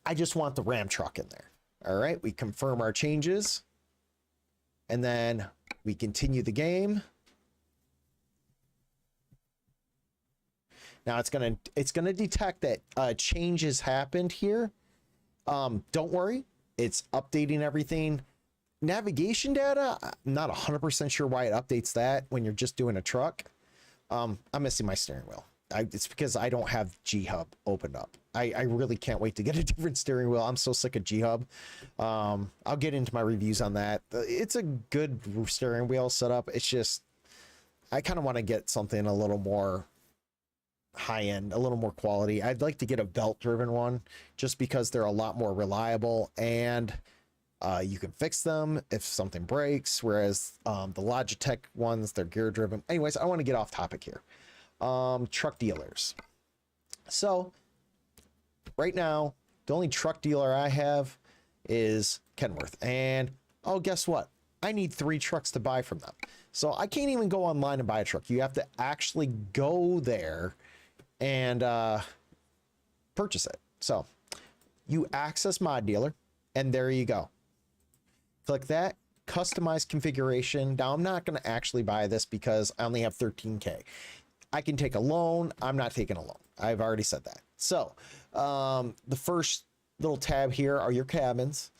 I just want the Ram truck in there. All right. We confirm our changes and then we continue the game. Now it's gonna detect that changes happened here. Don't worry, it's updating everything. Navigation data, I'm not 100% sure why it updates that when you're just doing a truck. I'm missing my steering wheel. It's because I don't have G-Hub opened up. I really can't wait to get a different steering wheel. I'm so sick of G-Hub. I'll get into my reviews on that. It's a good steering wheel setup. It's just, I kind of want to get something a little more high end, a little more quality. I'd like to get a belt driven one just because they're a lot more reliable and you can fix them if something breaks, whereas the Logitech ones, they're gear driven. Anyways, I want to get off topic here. Truck dealers. So right now, the only truck dealer I have is Kenworth. And oh, guess what? I need 3 trucks to buy from them. So I can't even go online and buy a truck. You have to actually go there and purchase it. So you access Mod Dealer, and there you go. Click that, customize configuration. Now I'm not going to actually buy this because I only have 13K. I can take a loan. I'm not taking a loan. I've already said that. So the first little tab here are your cabins.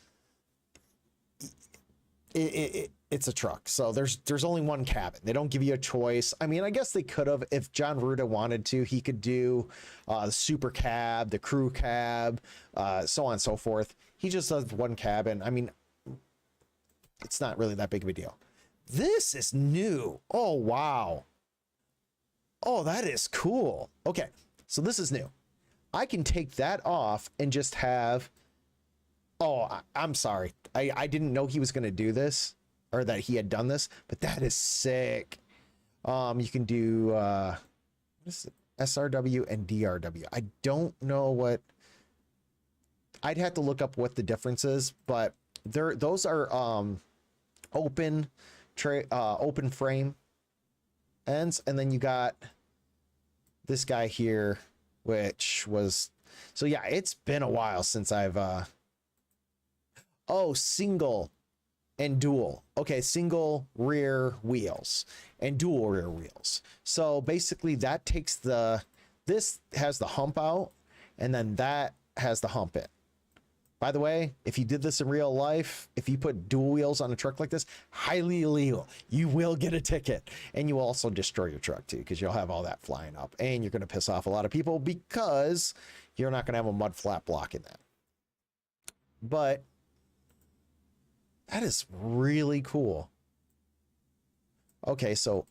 It's a truck, so there's only one cabin. They don't give you a choice. I mean, I guess they could have, if John Ruda wanted to, he could do the super cab, the crew cab, so on and so forth. He just does one cabin. I mean, it's not really that big of a deal. This is new. Oh wow. Oh, that is cool. Okay, so this is new. I can take that off and just have, oh, I'm sorry. I didn't know he was going to do this, or that he had done this, but that is sick. You can do what is it? SRW and DRW. I don't know what, I'd have to look up what the difference is, but those are open frame ends, and then you got this guy here, which was, so yeah, it's been a while since I've oh, single and dual. Okay, single rear wheels and dual rear wheels. So basically that takes this has the hump out, and then that has the hump in. By the way, if you did this in real life, if you put dual wheels on a truck like this, highly illegal. You will get a ticket, and you will also destroy your truck too, because you'll have all that flying up, and you're going to piss off a lot of people because you're not going to have a mud flat blocking that. But that is really cool. Okay, so,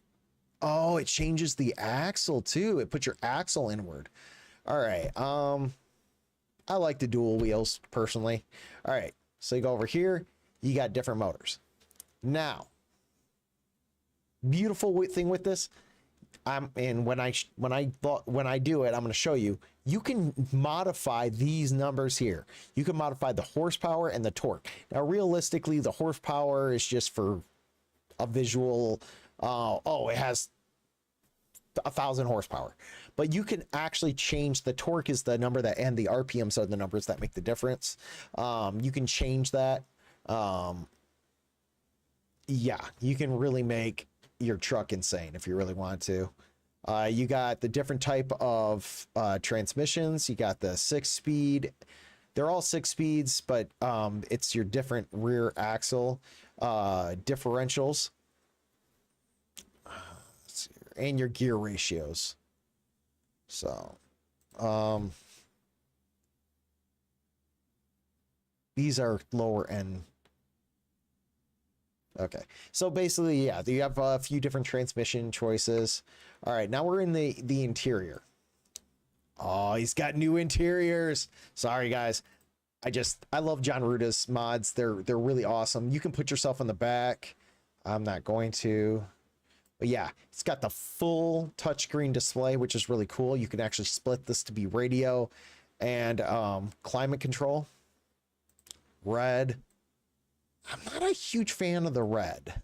oh, it changes the axle too. It puts your axle inward. All right. I like the dual wheels personally. All right, so you go over here, you got different motors. Now, beautiful thing with this, and when I do it, I'm going to show you. You can modify these numbers here. You can modify the horsepower and the torque. Now, realistically, the horsepower is just for a visual. Oh, it has 1,000 horsepower, but you can actually change the torque is the number that, and the RPMs are the numbers that make the difference. You can change that. Yeah, you can really make your truck insane if you really want to. You got the different type of transmissions. You got the 6-speed. They're all 6 speeds, but it's your different rear axle differentials. And your gear ratios. So, these are lower end. Okay. So basically, yeah, you have a few different transmission choices. All right, now we're in the interior. Oh, he's got new interiors. Sorry, guys. I love John Ruta's mods. They're really awesome. You can put yourself in the back. I'm not going to. But yeah, it's got the full touchscreen display, which is really cool. You can actually split this to be radio and climate control. Red. I'm not a huge fan of the red.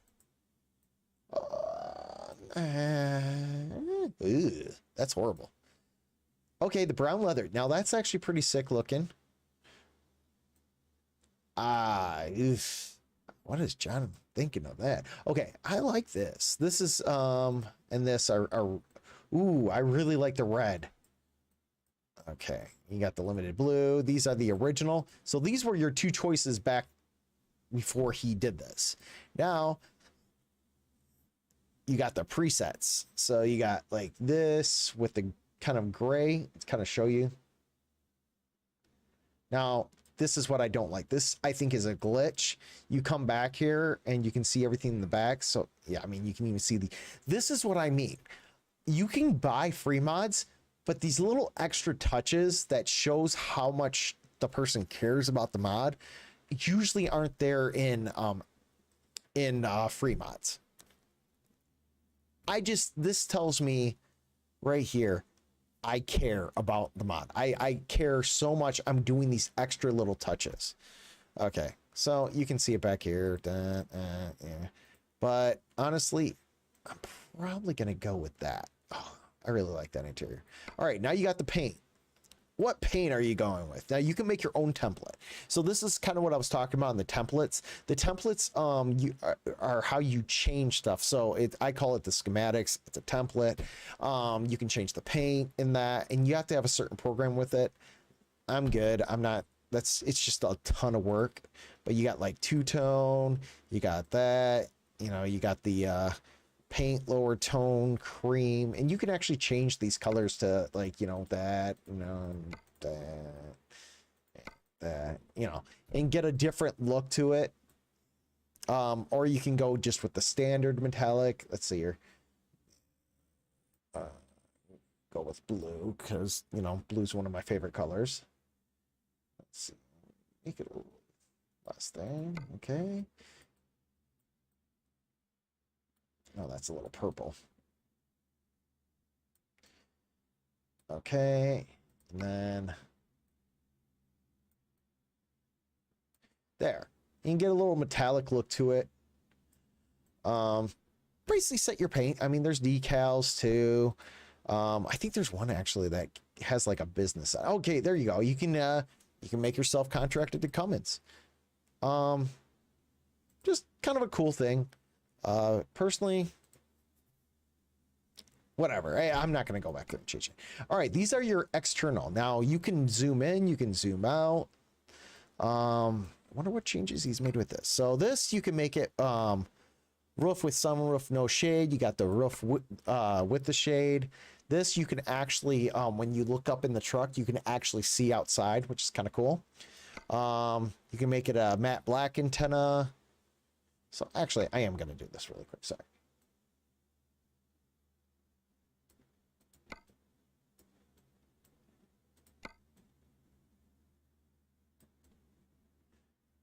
That's horrible. Okay, the brown leather. Now that's actually pretty sick looking. What is John thinking of that? Okay, I like this. This is and this are ooh, I really like the red. Okay, you got the limited blue. These are the original. So these were your two choices back before he did this. Now you got the presets. So you got like this with the kind of gray. Let's kind of show you. Now, this is what I don't like. This, I think, is a glitch. You come back here and you can see everything in the back. So yeah, I mean, you can even see this is what I mean. You can buy free mods, but these little extra touches that shows how much the person cares about the mod usually aren't there in free mods. This tells me right here, I care about the mod. I care so much. I'm doing these extra little touches. Okay, so you can see it back here. Yeah. But honestly, I'm probably gonna go with that. Oh, I really like that interior. All right, now you got the paint. What paint are you going with? Now you can make your own template. So this is kind of what I was talking about in the templates. The templates are how you change stuff. So I call it the schematics. It's a template. You can change the paint in that, and you have to have a certain program with it. I'm good. I'm not. It's just a ton of work. But you got like two-tone. You got that. You know, you got the paint, lower tone, cream, and you can actually change these colors to like, you know, that, you know, that, you know, and get a different look to it. Or you can go just with the standard metallic. Let's see here. Go with blue because, you know, blue's one of my favorite colors. Let's see. Make it a little less thing. Okay. Oh, that's a little purple. Okay, and then there. You can get a little metallic look to it. Basically set your paint. I mean, there's decals too. I think there's one actually that has like a business. Okay, there you go. You can make yourself contracted to Cummins. Just kind of a cool thing. Personally, whatever. I'm not going to go back there and change it. All right, these are your external. Now you can zoom in, you can zoom out. I wonder what changes he's made with this. So this, you can make it roof with sunroof, no shade. You got the roof with the shade. This you can actually, when you look up in the truck, you can actually see outside, which is kind of cool. You can make it a matte black antenna. So actually, I am going to do this really quick. Sorry.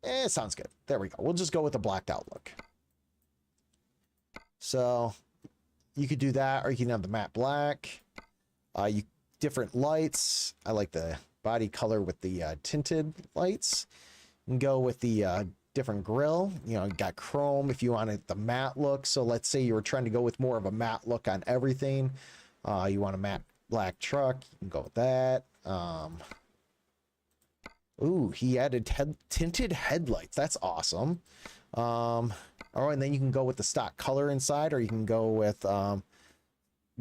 It sounds good. There we go. We'll just go with the blacked out look. So you could do that, or you can have the matte black. Different lights. I like the body color with the tinted lights. You can go with the different grill. You know, you got chrome if you wanted the matte look. So let's say you were trying to go with more of a matte look on everything. You want a matte black truck. You can go with that. Ooh, he added tinted headlights. That's awesome. Oh, and then you can go with the stock color inside, or you can go with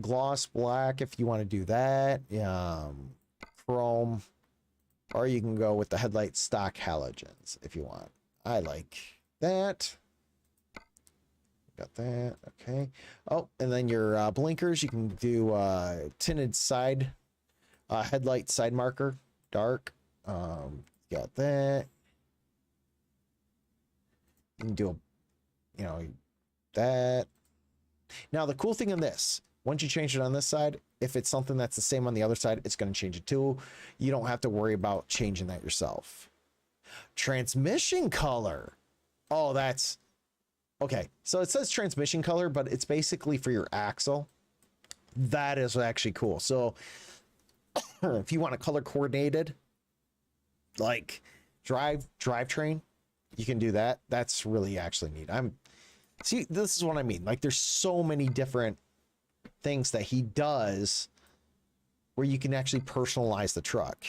gloss black if you want to do that. Chrome, or you can go with the headlight stock halogens if you want. I like that. Got that. Okay. Oh, and then your blinkers, you can do tinted side headlight side marker, dark. Got that. You can do a, that. Now the cool thing in this, once you change it on this side, if it's something that's the same on the other side, it's going to change it too. You don't have to worry about changing that yourself. Transmission color. Oh, that's okay. So it says transmission color, but it's basically for your axle. That is actually cool. So if you want a color coordinated, like drivetrain, you can do that. That's really actually neat. See, this is what I mean. Like, there's so many different things that he does where you can actually personalize the truck.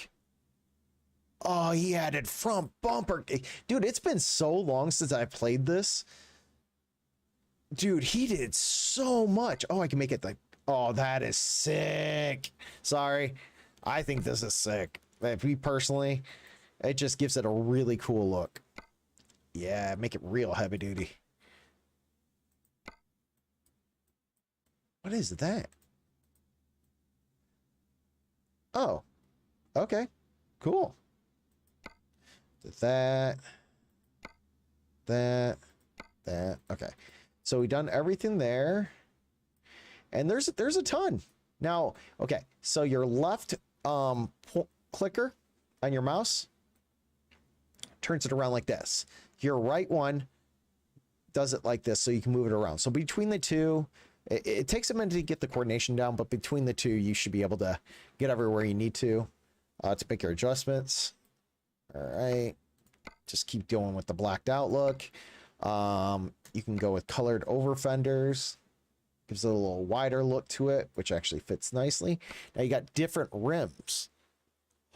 Oh, he added front bumper. Dude, it's been so long since I played this. Dude, he did so much. Oh, I can make it like, oh, that is sick. Sorry. I think this is sick. Me personally, it just gives it a really cool look. Yeah, make it real heavy duty. What is that? Oh, okay, cool. That. Okay, so we done everything there, and there's a ton. Now, okay, so your left clicker on your mouse turns it around like this. Your right one does it like this, so you can move it around. So between the two, it takes a minute to get the coordination down, but between the two, you should be able to get everywhere you need to make your adjustments. All right, just keep going with the blacked out look. You can go with colored over fenders. Gives it a little wider look to it, which actually fits nicely. Now you got different rims.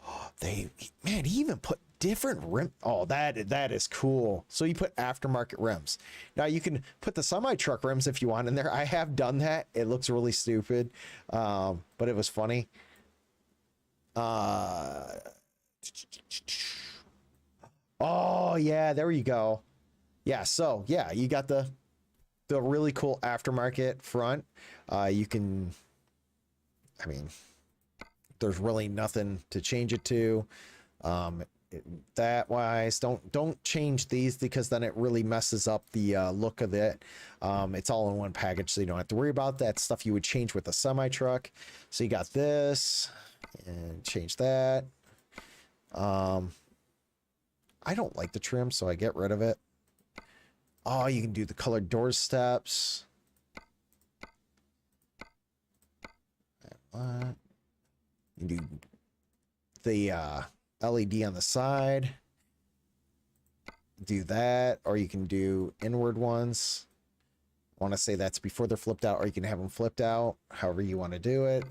Oh, he even put different rim. Oh, that is cool. So you put aftermarket rims. Now you can put the semi-truck rims if you want in there. I have done that. It looks really stupid, but it was funny. Oh yeah, there you go. Yeah, so yeah, you got the really cool aftermarket front. You can, I mean, there's really nothing to change it to. That wise, don't change these, because then it really messes up the look of it. It's all in one package, so you don't have to worry about that stuff you would change with a semi truck. So you got this, and change that. I don't like the trim, so I get rid of it. Oh, you can do the colored door steps. You can do the LED on the side. Do that, or you can do inward ones. I want to say that's before they're flipped out, or you can have them flipped out, however you want to do it.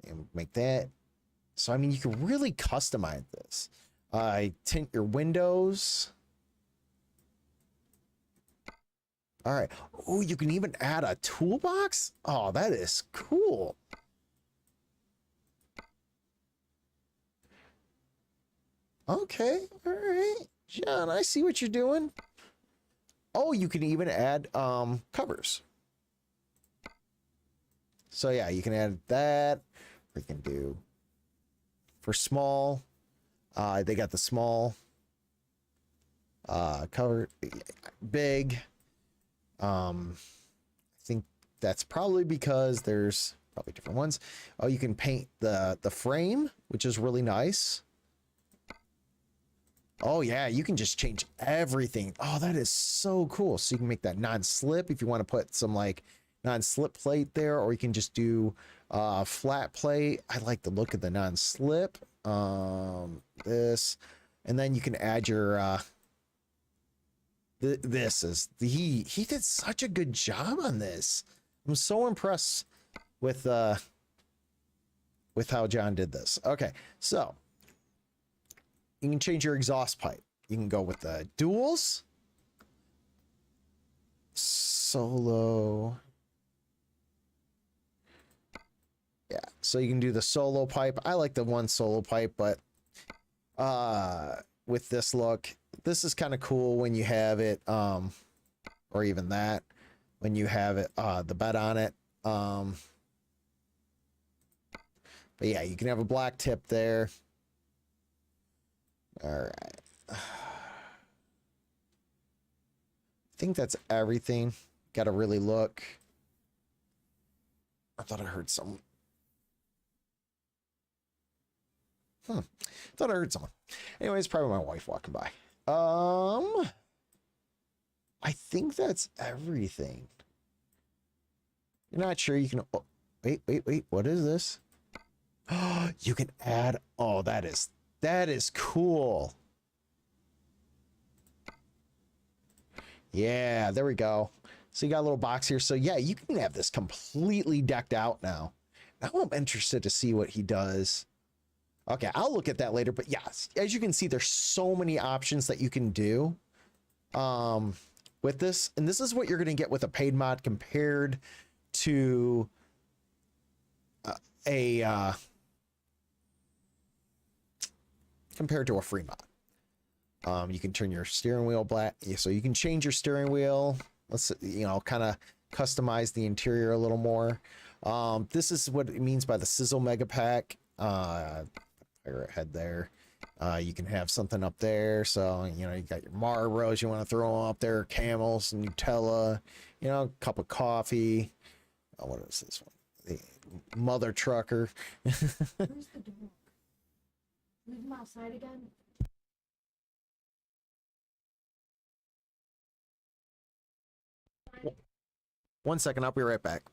And make that. So, I mean, you can really customize this. Tint your windows. All right. Oh, you can even add a toolbox. Oh, that is cool. Okay, all right. John, I see what you're doing. Oh, you can even add covers. So yeah, you can add that. We can do for small. They got the small cover, big. I think that's probably because there's probably different ones. Oh, you can paint the frame, which is really nice. Oh yeah, you can just change everything. Oh, that is so cool. So you can make that non-slip if you want to put some like non-slip plate there, or you can just do flat plate. I like the look of the non-slip. This, and then you can add your this is he did such a good job on this. I'm so impressed with how John did this. Okay, so you can change your exhaust pipe. You can go with the duals, solo. Yeah, so you can do the solo pipe. I like the one solo pipe, but with this look, this is kind of cool when you have it, or even that, when you have it, the bed on it. But yeah, you can have a black tip there. All right. I think that's everything. Got to really look. I thought I heard some. Thought I heard someone. Anyways, probably my wife walking by. I think that's everything. You're not sure you can. Oh, wait. What is this? Oh, you can add. Oh, that is cool. Yeah, there we go. So you got a little box here. So yeah, you can have this completely decked out now. Now I'm interested to see what he does. Okay, I'll look at that later. But yes, as you can see, there's so many options that you can do with this. And this is what you're going to get with a paid mod compared to a free mod. You can turn your steering wheel black, so you can change your steering wheel. Let's, kind of customize the interior a little more. This is what it means by the Sizzle Mega Pack. Pirate head there. You can have something up there. So, you got your Marlboros you want to throw up there, Camels, Nutella, a cup of coffee. Oh, what is this one? The Mother Trucker. Where's the dog? Leave him outside again? One second, I'll be right back.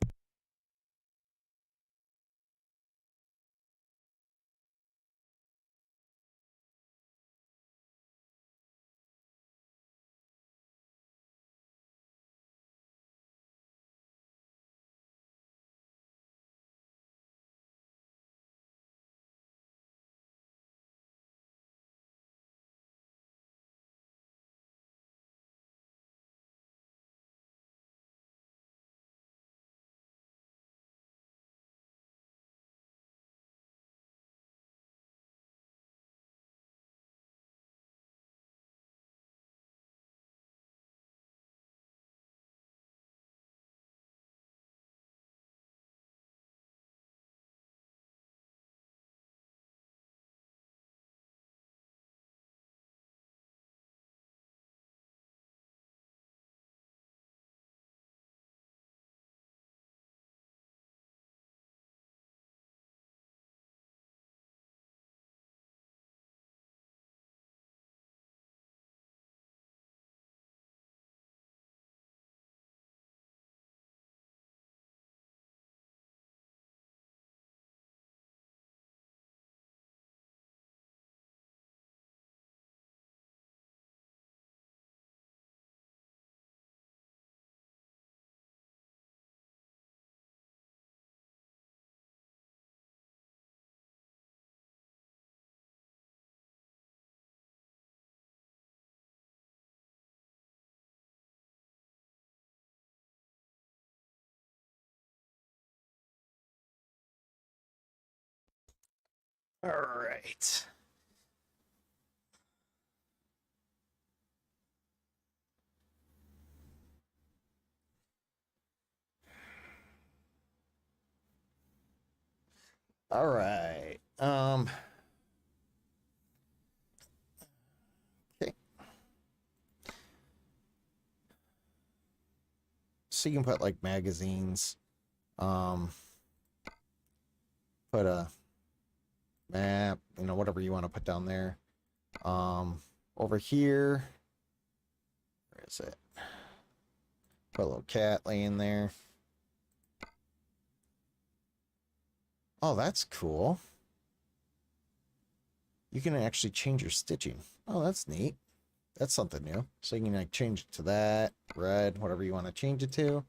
All right. All right. Okay. So you can put like magazines. Um, put a map, whatever you want to put down there. Over here, where is it? Put a little cat laying there. Oh, that's cool. You can actually change your stitching. Oh, that's neat. That's something new. So you can like change it to that, red, whatever you want to change it to.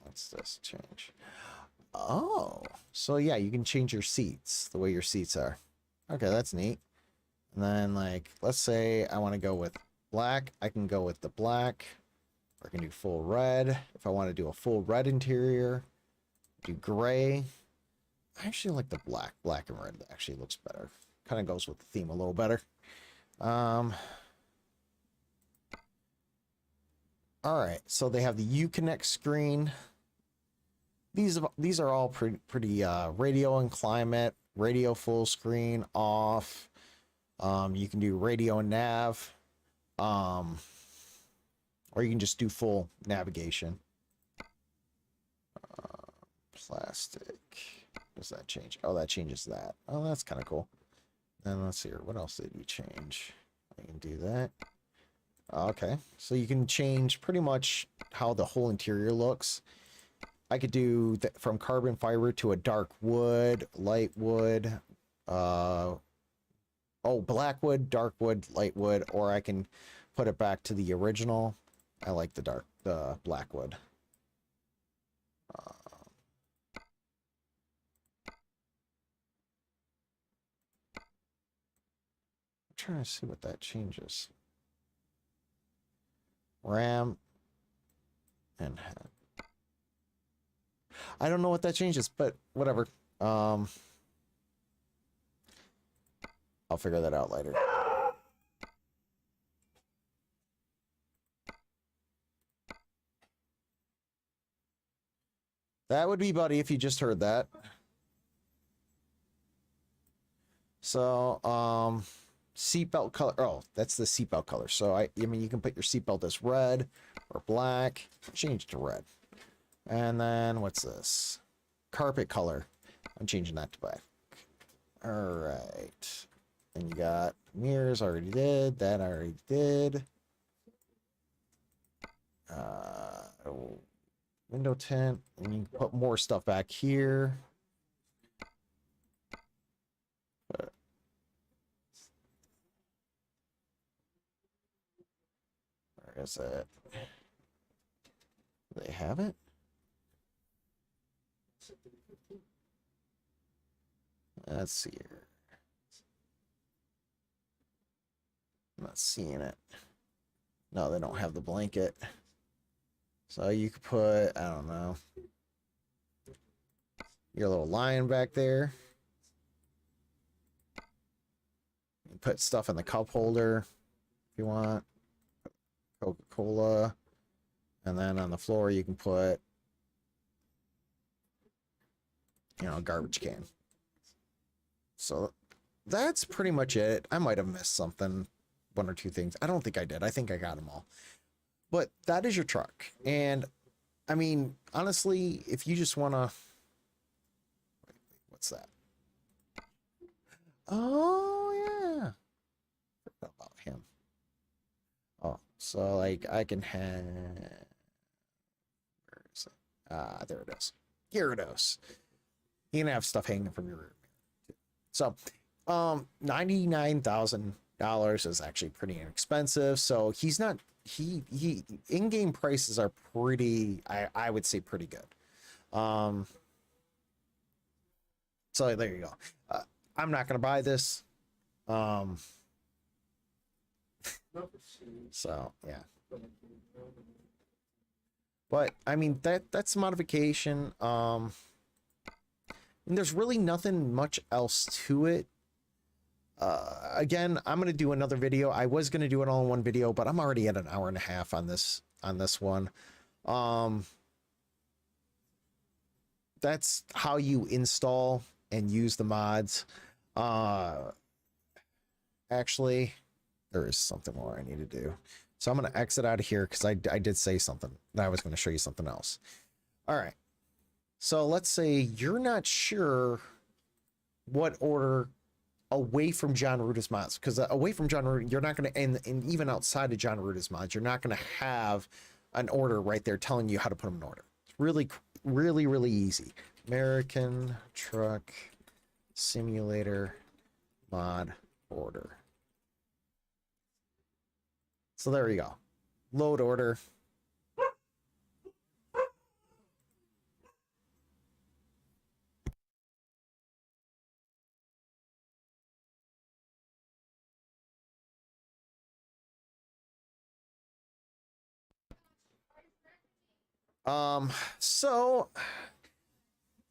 What's this change? Oh, so yeah, you can change your seats, the way your seats are. Okay, that's neat. And then like, let's say I want to go with black. I can go with the black. Or I can do full red. If I want to do a full red interior, do gray. I actually like the black. Black and red actually looks better. Kind of goes with the theme a little better. All right, so they have the Uconnect screen. These are all pretty radio and climate, radio full screen off. You can do radio and nav, or you can just do full navigation. Plastic. Does that change? Oh, that changes that. Oh, that's kind of cool. And let's see here. What else did you change? I can do that. Okay, so you can change pretty much how the whole interior looks. I could do from carbon fiber to a dark wood, light wood, black wood, dark wood, light wood, or I can put it back to the original. I like the black wood. I'm trying to see what that changes. RAM and head. I don't know what that changes, but whatever. I'll figure that out later. That would be Buddy if you just heard that. So, seatbelt color. Oh, that's the seatbelt color. So I mean, you can put your seatbelt as red or black. Change it to red. And then what's this? Carpet color. I'm changing that to black. All right. And you got mirrors. Already did that. I already did. Window tint. And you can put more stuff back here. Where is it? Do they have it? Let's see here. I'm not seeing it. No, they don't have the blanket. So you could put, I don't know, your little lion back there. You put stuff in the cup holder if you want. Coca-Cola. And then on the floor you can put, a garbage can. So that's pretty much it. I might have missed something, one or two things. I don't think I did. I think I got them all. But that is your truck. And I mean, honestly, if you just want to, what's that? Oh yeah, forgot about him. Oh, so like I can have, where is it? There it is. Gyarados. You can have stuff hanging from your rear. So, $99,000 is actually pretty inexpensive. So he in-game prices are pretty, I would say pretty good. So there you go. I'm not gonna buy this. So yeah. But I mean that's modification. And there's really nothing much else to it. Again, I'm going to do another video. I was going to do it all in one video, but I'm already at an hour and a half on this one. That's how you install and use the mods. Actually, there is something more I need to do. So I'm going to exit out of here because I did say something. I was going to show you something else. All right. So let's say you're not sure what order away from John Ruta's mods, because away from John Ruta, you're not going to, and even outside of John Ruta's mods, you're not going to have an order right there telling you how to put them in order. It's really easy. American Truck Simulator mod order. So there you go. Load order. So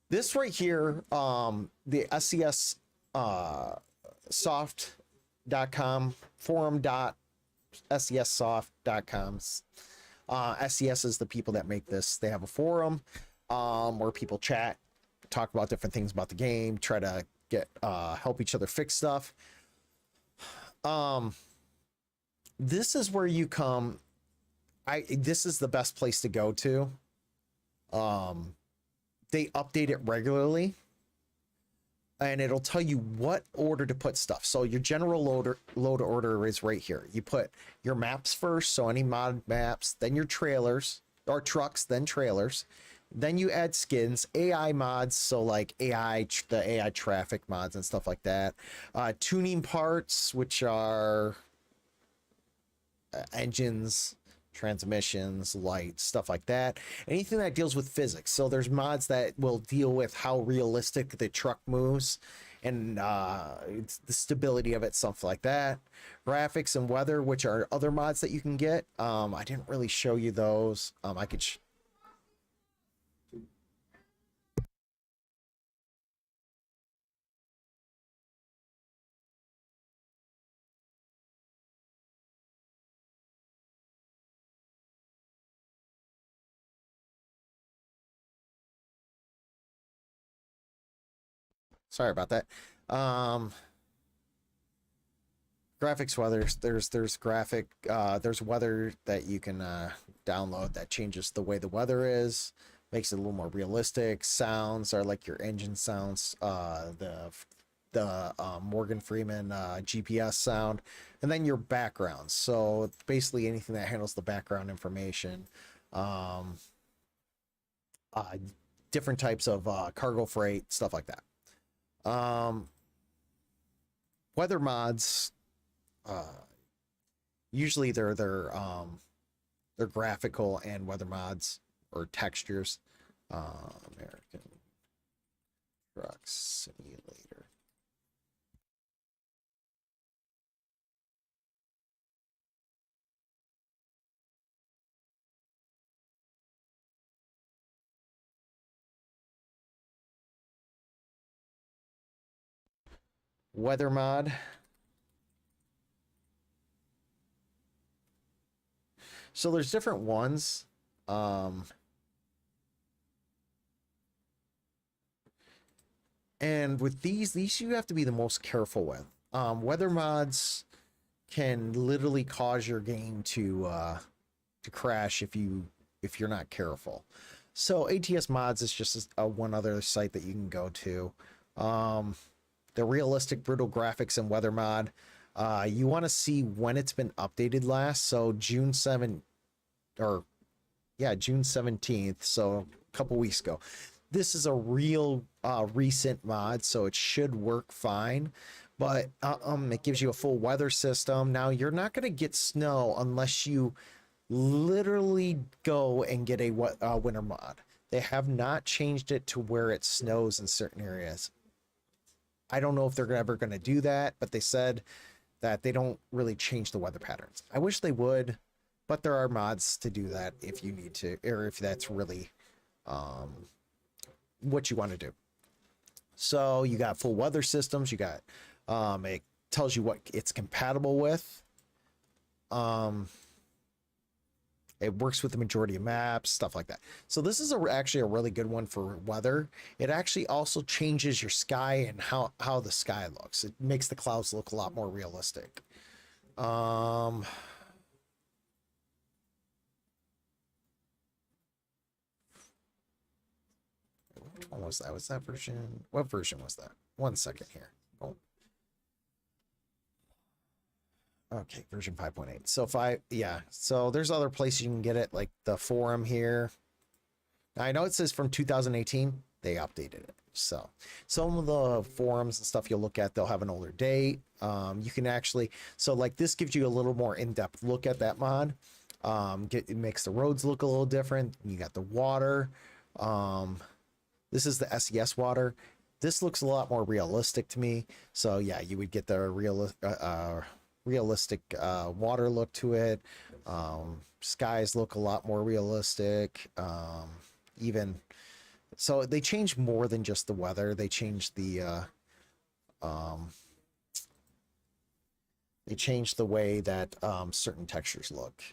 this right here, the SCS soft.com forum.scsoft.com. SCS is the people that make this. They have a forum where people chat, talk about different things about the game, try to get help each other fix stuff. This is where you come. This is the best place to go to. They update it regularly, and it'll tell you what order to put stuff. So your general load order is right here. You put your maps first, so any mod maps, then your trailers or trucks, then trailers. Then you add skins, AI mods, so like the AI traffic mods and stuff like that. Tuning parts, which are engines, transmissions, lights, stuff like that. Anything that deals with physics. So there's mods that will deal with how realistic the truck moves and the stability of it, stuff like that. Graphics and weather, which are other mods that you can get. I didn't really show you those. I could sorry about that. Graphics, weather, there's graphic, there's weather that you can download that changes the way the weather is, makes it a little more realistic. Sounds are like your engine sounds, the Morgan Freeman GPS sound, and then your backgrounds. So basically anything that handles the background information. Different types of cargo freight, stuff like that. Weather mods, usually they're graphical and weather mods or textures. American Truck Simulator. Weather mod. So there's different ones. And with these you have to be the most careful with. Weather mods can literally cause your game to crash if you're not careful. So ATS Mods is just one other site that you can go to. The realistic brutal graphics and weather mod. You want to see when it's been updated last. So June 17th. So a couple weeks ago. This is a real recent mod, so it should work fine. But it gives you a full weather system. Now you're not going to get snow unless you literally go and get a winter mod. They have not changed it to where it snows in certain areas. I don't know if they're ever going to do that, but they said that they don't really change the weather patterns. I wish they would, but there are mods to do that if you need to, or if that's really what you want to do. So you got full weather systems. You got tells you what it's compatible with. It works with the majority of maps, stuff like that. So this is actually a really good one for weather. It actually also changes your sky and how the sky looks. It makes the clouds look a lot more realistic. What was that? Was that version? What version was that? 1 second here. Oh. Okay, version 5.8. So yeah. So there's other places you can get it, like the forum here. Now, I know it says from 2018. They updated it. So some of the forums and stuff you'll look at, they'll have an older date. You can actually, so like this gives you a little more in-depth look at that mod. It makes the roads look a little different. You got the water. This is the SES water. This looks a lot more realistic to me. So yeah, you would get the realistic water look to it. Skies look a lot more realistic. Even so, they changed more than just the weather. They changed the way that certain textures look.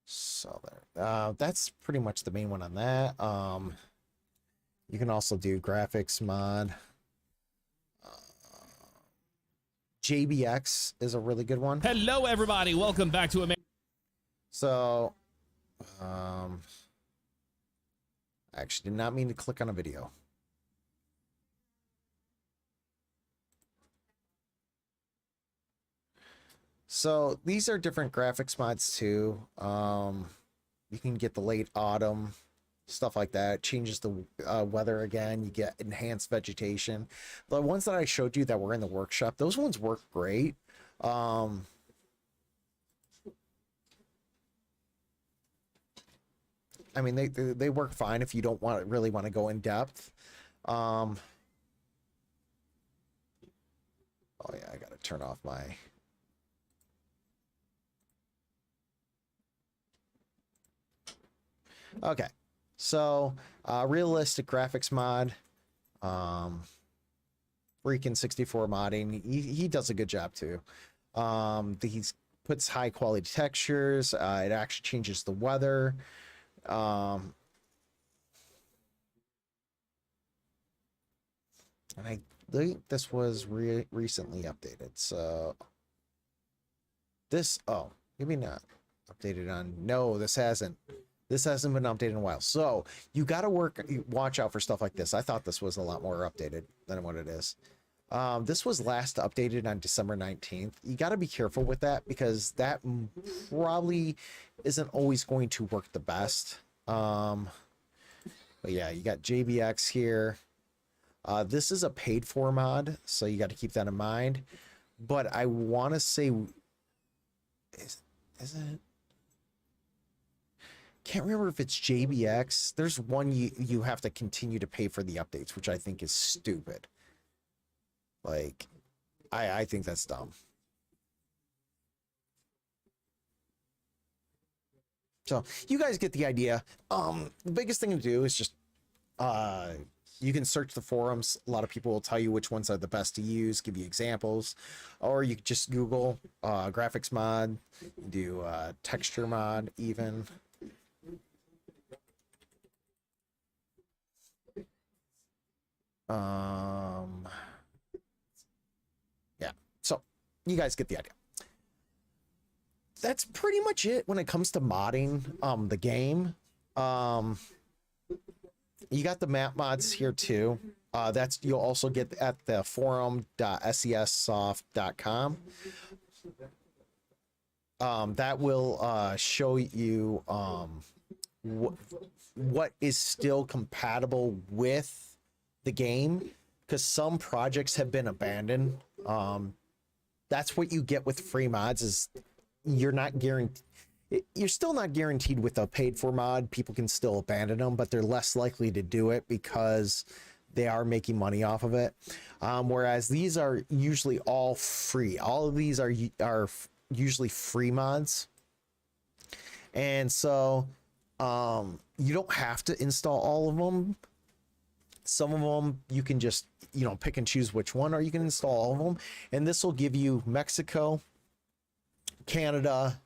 So there, that's pretty much the main one on that. You can also do graphics mod. JBX is a really good one. Hello, everybody. Welcome back to America. So, I actually did not mean to click on a video. So these are different graphics mods too. You can get the late autumn, stuff like that. It changes the weather again. You get enhanced vegetation. The ones that I showed you that were in the workshop, those ones work great. I mean, they work fine if you don't really want to go in depth. Oh yeah, I gotta turn off my. Okay, so realistic graphics mod, Freaking 64 modding. He does a good job too. He puts high quality textures. It actually changes the weather. And I think this was recently updated. So this, oh, maybe not updated on. No, this hasn't. This hasn't been updated in a while. So you got to watch out for stuff like this. I thought this was a lot more updated than what it is. This was last updated on December 19th. You got to be careful with that because that probably isn't always going to work the best. But yeah, you got JBX here. This is a paid for mod, so you got to keep that in mind. But I want to say, is it? Can't remember if it's JBX. There's one you have to continue to pay for the updates, which I think is stupid. Like, I think that's dumb. So you guys get the idea. The biggest thing to do is just you can search the forums. A lot of people will tell you which ones are the best to use, give you examples, or you just Google graphics mod, do texture mod even. Yeah, so you guys get the idea. That's pretty much it when it comes to modding the game. You got the map mods here too. That's you'll also get at the forum.sessoft.com. That will show you what is still compatible with the game, because some projects have been abandoned. That's what you get with free mods, is you're still not guaranteed with a paid for mod. People can still abandon them, but they're less likely to do it because they are making money off of it. Whereas these are usually all free. All of these are usually free mods. And so you don't have to install all of them. Some of them you can just, pick and choose which one, or you can install all of them. And this will give you Mexico, Canada,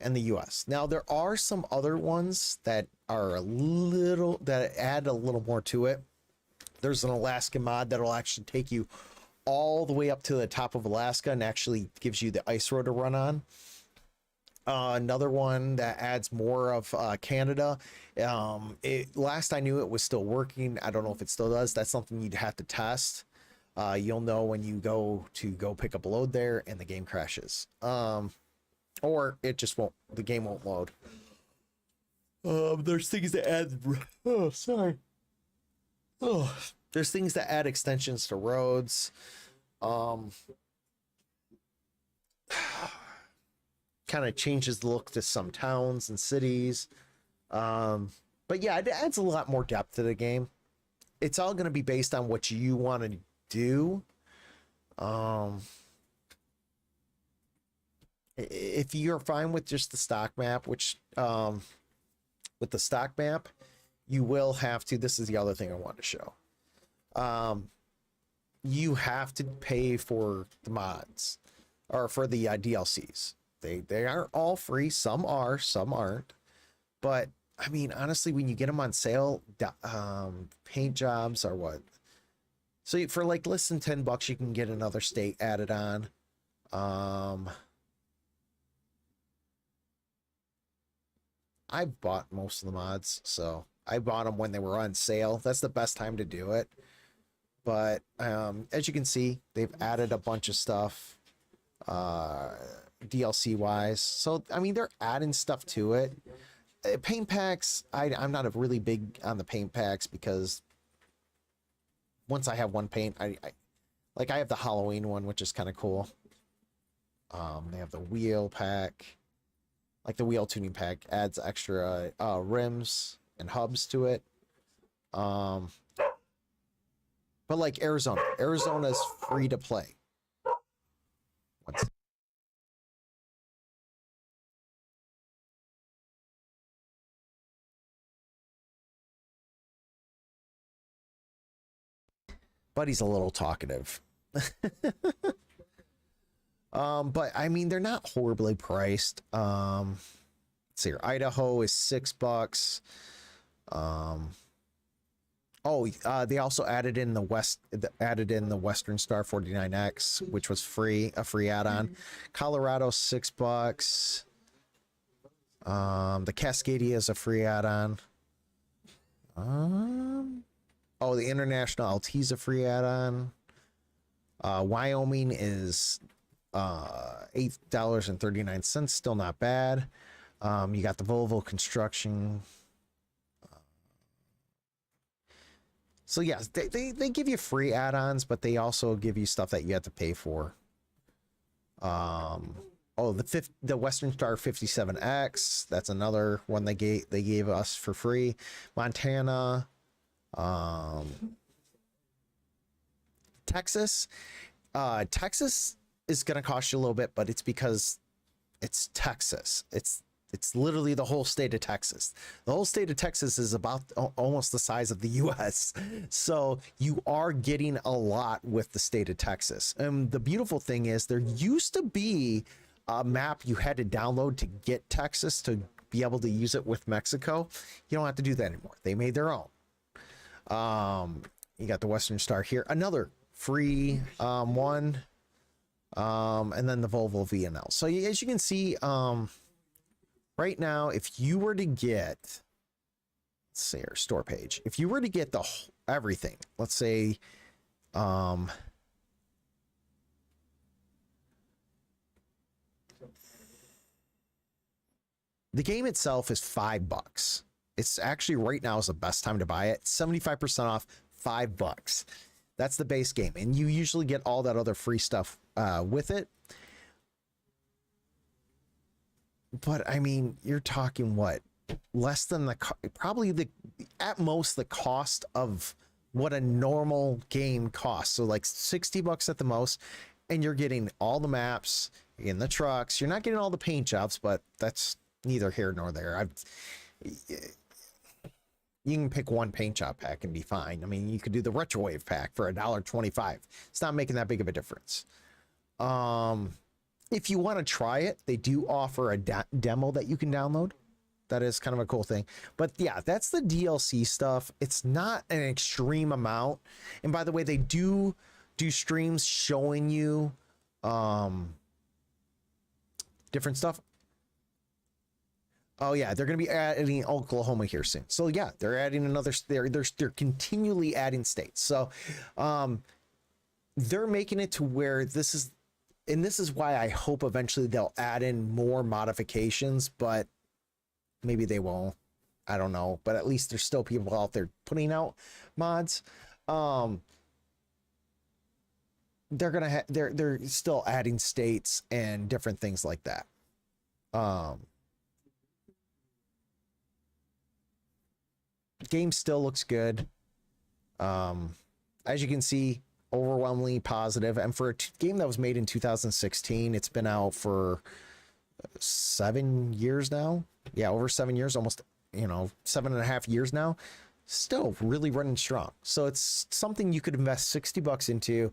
and the US. Now, there are some other ones that are that add a little more to it. There's an Alaska mod that'll actually take you all the way up to the top of Alaska and actually gives you the ice road to run on. Another one that adds more of Canada. Last I knew it was still working. I don't know if it still does. That's something you'd have to test. You'll know when you go pick up a load there and the game crashes. Or it just won't, the game won't load. There's things that add, there's things that add extensions to roads. Kind of changes the look to some towns and cities. But yeah, it adds a lot more depth to the game. It's all going to be based on what you want to do. If you're fine with just the stock map, which with the stock map, you will have to, this is the other thing I want to show. You have to pay for the mods or for the DLCs. They aren't all free. Some are, some aren't. But I mean, honestly, when you get them on sale, paint jobs are what? So for like less than $10, you can get another state added on. I bought most of the mods, so I bought them when they were on sale. That's the best time to do it. But as you can see, they've added a bunch of stuff DLC wise. So I mean, they're adding stuff to it. Paint packs, I'm not a really big on the paint packs because once I have one paint, I have the Halloween one, which is kind of cool. They have the wheel pack. Like the wheel tuning pack adds extra rims and hubs to it. But like Arizona's free to play. Buddy's a little talkative. But I mean, they're not horribly priced. Let's see here. Idaho is $6. They also added in the Western Star 49X, which was a free add-on. Colorado $6. The Cascadia is a free add-on. The International LT is a free add-on. Wyoming is $8.39, still not bad. You got the Volvo construction. So yes, they give you free add-ons, but they also give you stuff that you have to pay for. The Western Star 57X, that's another one they gave us for free. Montana, Texas is going to cost you a little bit, but it's because it's Texas. It's literally the whole state of Texas. The whole state of Texas is about almost the size of the US. So you are getting a lot with the state of Texas. And the beautiful thing is there used to be a map you had to download to get Texas to be able to use it with Mexico. You don't have to do that anymore. They made their own. You got the Western Star here, another free one. And then the Volvo VNL. So as you can see, right now, if you were to get, let's see our store page, if you were to get everything, let's say, the game itself is $5. It's actually right now is the best time to buy it. 75% off, $5. That's the base game, and you usually get all that other free stuff with it. But I mean, you're talking what, less than at most the cost of what a normal game costs. So like $60 at the most, and you're getting all the maps, you're getting the trucks. You're not getting all the paint jobs, but that's neither here nor there. You can pick one paint job pack and be fine. I mean, you could do the retrowave pack for $1.25. It's not making that big of a difference. If you want to try it, they do offer a demo that you can download. That is kind of a cool thing. But yeah, that's the DLC stuff. It's not an extreme amount. And by the way, they do streams showing you different stuff. Oh yeah, they're going to be adding Oklahoma here soon. So yeah, they're adding another. They're continually adding states. So they're making it to where this is, and this is why I hope eventually they'll add in more modifications, but maybe they won't. I don't know. But at least there's still people out there putting out mods. They're still adding states and different things like that. Game still looks good. As you can see, overwhelmingly positive. And for a game that was made in 2016, it's been out for 7 years now. Yeah, over 7 years, almost, 7.5 years now. Still really running strong. So it's something you could invest $60 into,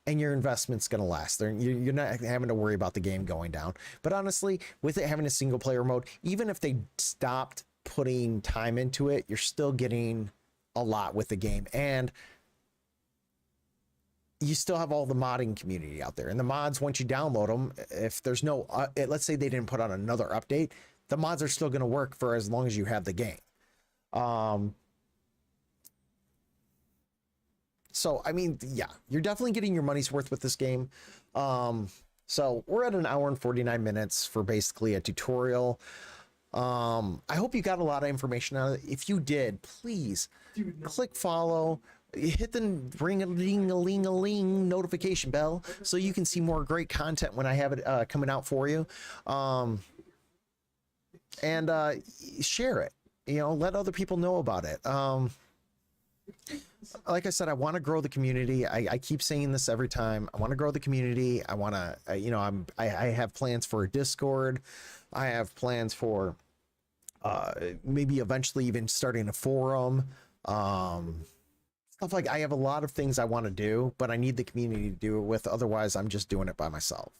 and your investment's going to last. You're not having to worry about the game going down. But honestly, with it having a single player mode, even if they stopped putting time into it, you're still getting a lot with the game, and you still have all the modding community out there. And the mods, once you download them, if there's no let's say they didn't put on another update, the mods are still going to work for as long as you have the game. So I mean, yeah, you're definitely getting your money's worth with this game. So we're at 1 hour and 49 minutes for basically a tutorial. I hope you got a lot of information out of it. If you did, please click follow, hit the ring-a-ling-a-ling-a-ling notification bell so you can see more great content when I have it coming out for you. And share it, let other people know about it. Like I said, I want to grow the community. I keep saying this every time. I want to grow the community. I want to, I have plans for a Discord. I have plans for maybe eventually even starting a forum. Stuff like, I have a lot of things I want to do, but I need the community to do it with. Otherwise, I'm just doing it by myself.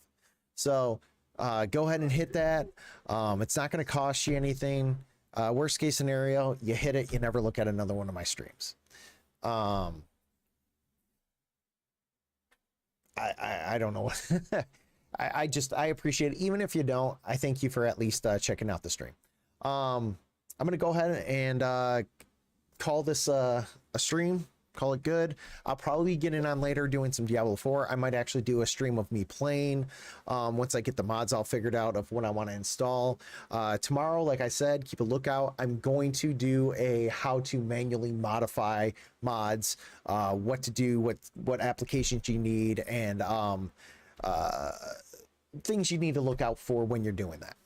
So go ahead and hit that. It's not going to cost you anything. Worst case scenario, you hit it, you never look at another one of my streams. I don't know. I appreciate it. Even if you don't, I thank you for at least checking out the stream. I'm going to go ahead and call this a stream. Call it good. I'll probably be getting on later doing some Diablo 4. I might actually do a stream of me playing once I get the mods all figured out of what I want to install. Tomorrow, like I said, keep a lookout. I'm going to do a how to manually modify mods, what to do, what applications you need, and things you need to look out for when you're doing that.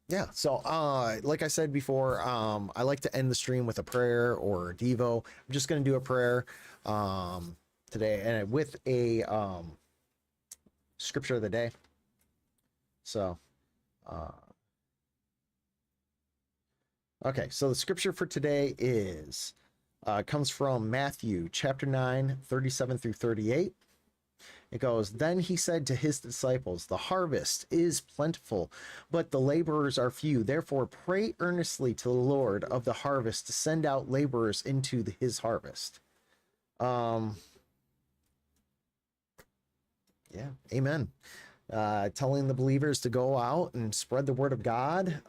Yeah, so like I said before, I like to end the stream with a prayer or a devo. I'm just going to do a prayer today, and with a scripture of the day. So okay, so the scripture for today is comes from Matthew chapter 9, 37 through 38. It goes, "Then he said to his disciples, the harvest is plentiful, but the laborers are few. Therefore, pray earnestly to the Lord of the harvest to send out laborers into his harvest." Yeah, amen. Telling the believers to go out and spread the word of God.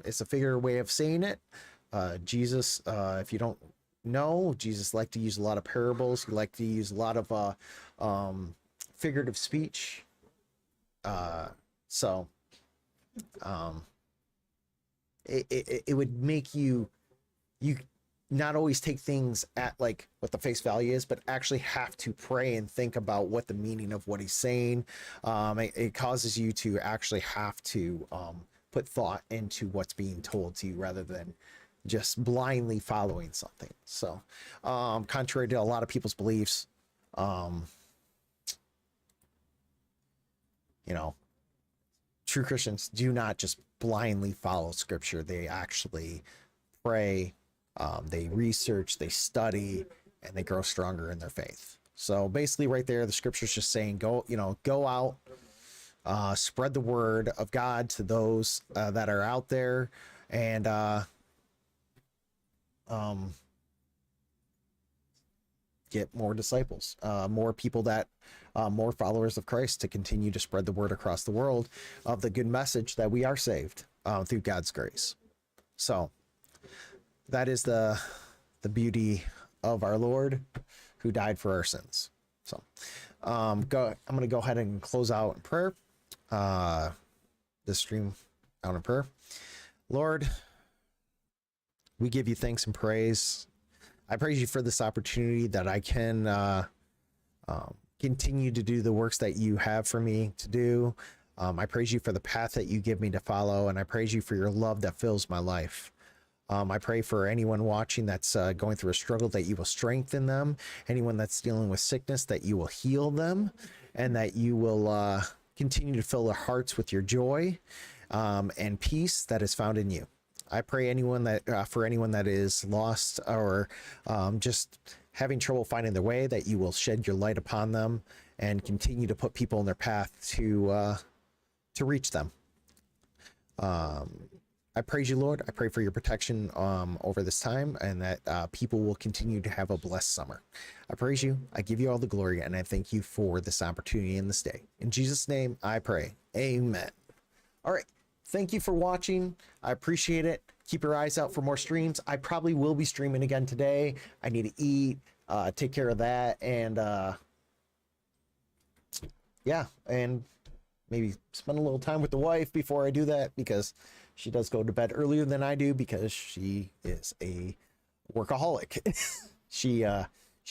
It's a figurative way of saying it. Jesus, if you don't know, Jesus liked to use a lot of parables. He liked to use a lot of figurative speech. So it would make you not always take things at like what the face value is, but actually have to pray and think about what the meaning of what he's saying. It causes you to actually have to put thought into what's being told to you rather than just blindly following something. So contrary to a lot of people's beliefs, true Christians do not just blindly follow scripture. They actually pray, they research, they study, and they grow stronger in their faith. So basically right there, the scripture's just saying, go out, spread the word of God to those that are out there, and get more disciples, more people that more followers of Christ, to continue to spread the word across the world of the good message that we are saved through God's grace. So that is the beauty of our Lord who died for our sins. So I'm going to go ahead and close out in prayer, this stream out in prayer. Lord, we give you thanks and praise. I praise you for this opportunity that I can continue to do the works that you have for me to do. I praise you for the path that you give me to follow, and I praise you for your love that fills my life. I pray for anyone watching that's going through a struggle, that you will strengthen them. Anyone that's dealing with sickness, that you will heal them, and that you will continue to fill their hearts with your joy and peace that is found in you. I pray for anyone that is lost or just having trouble finding their way, that you will shed your light upon them and continue to put people in their path to reach them. I praise you, Lord. I pray for your protection over this time, and that people will continue to have a blessed summer. I praise you. I give you all the glory, and I thank you for this opportunity in this day. In Jesus' name, I pray. Amen. All right. Thank you for watching. I appreciate it. Keep your eyes out for more streams. I probably will be streaming again today. I need to eat, take care of that, and yeah, and maybe spend a little time with the wife before I do that, because she does go to bed earlier than I do because she is a workaholic. She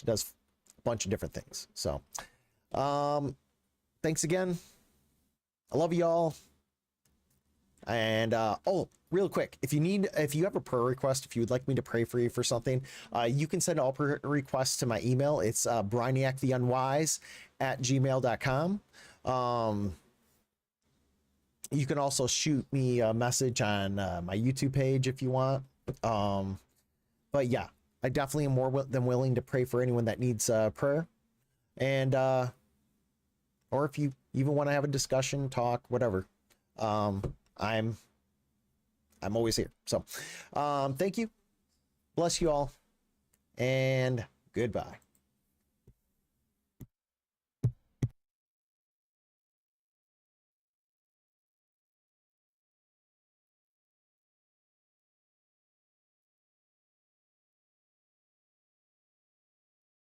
does a bunch of different things. So thanks again. I love y'all. And oh, real quick, if you have a prayer request, if you would like me to pray for you for something, you can send all prayer requests to my email. It's brainiactheunwise@gmail.com. You can also shoot me a message on my YouTube page if you want. But yeah, I definitely am more than willing to pray for anyone that needs prayer. And or if you even want to have a discussion, talk, whatever. I'm always here. So thank you. Bless you all. And goodbye.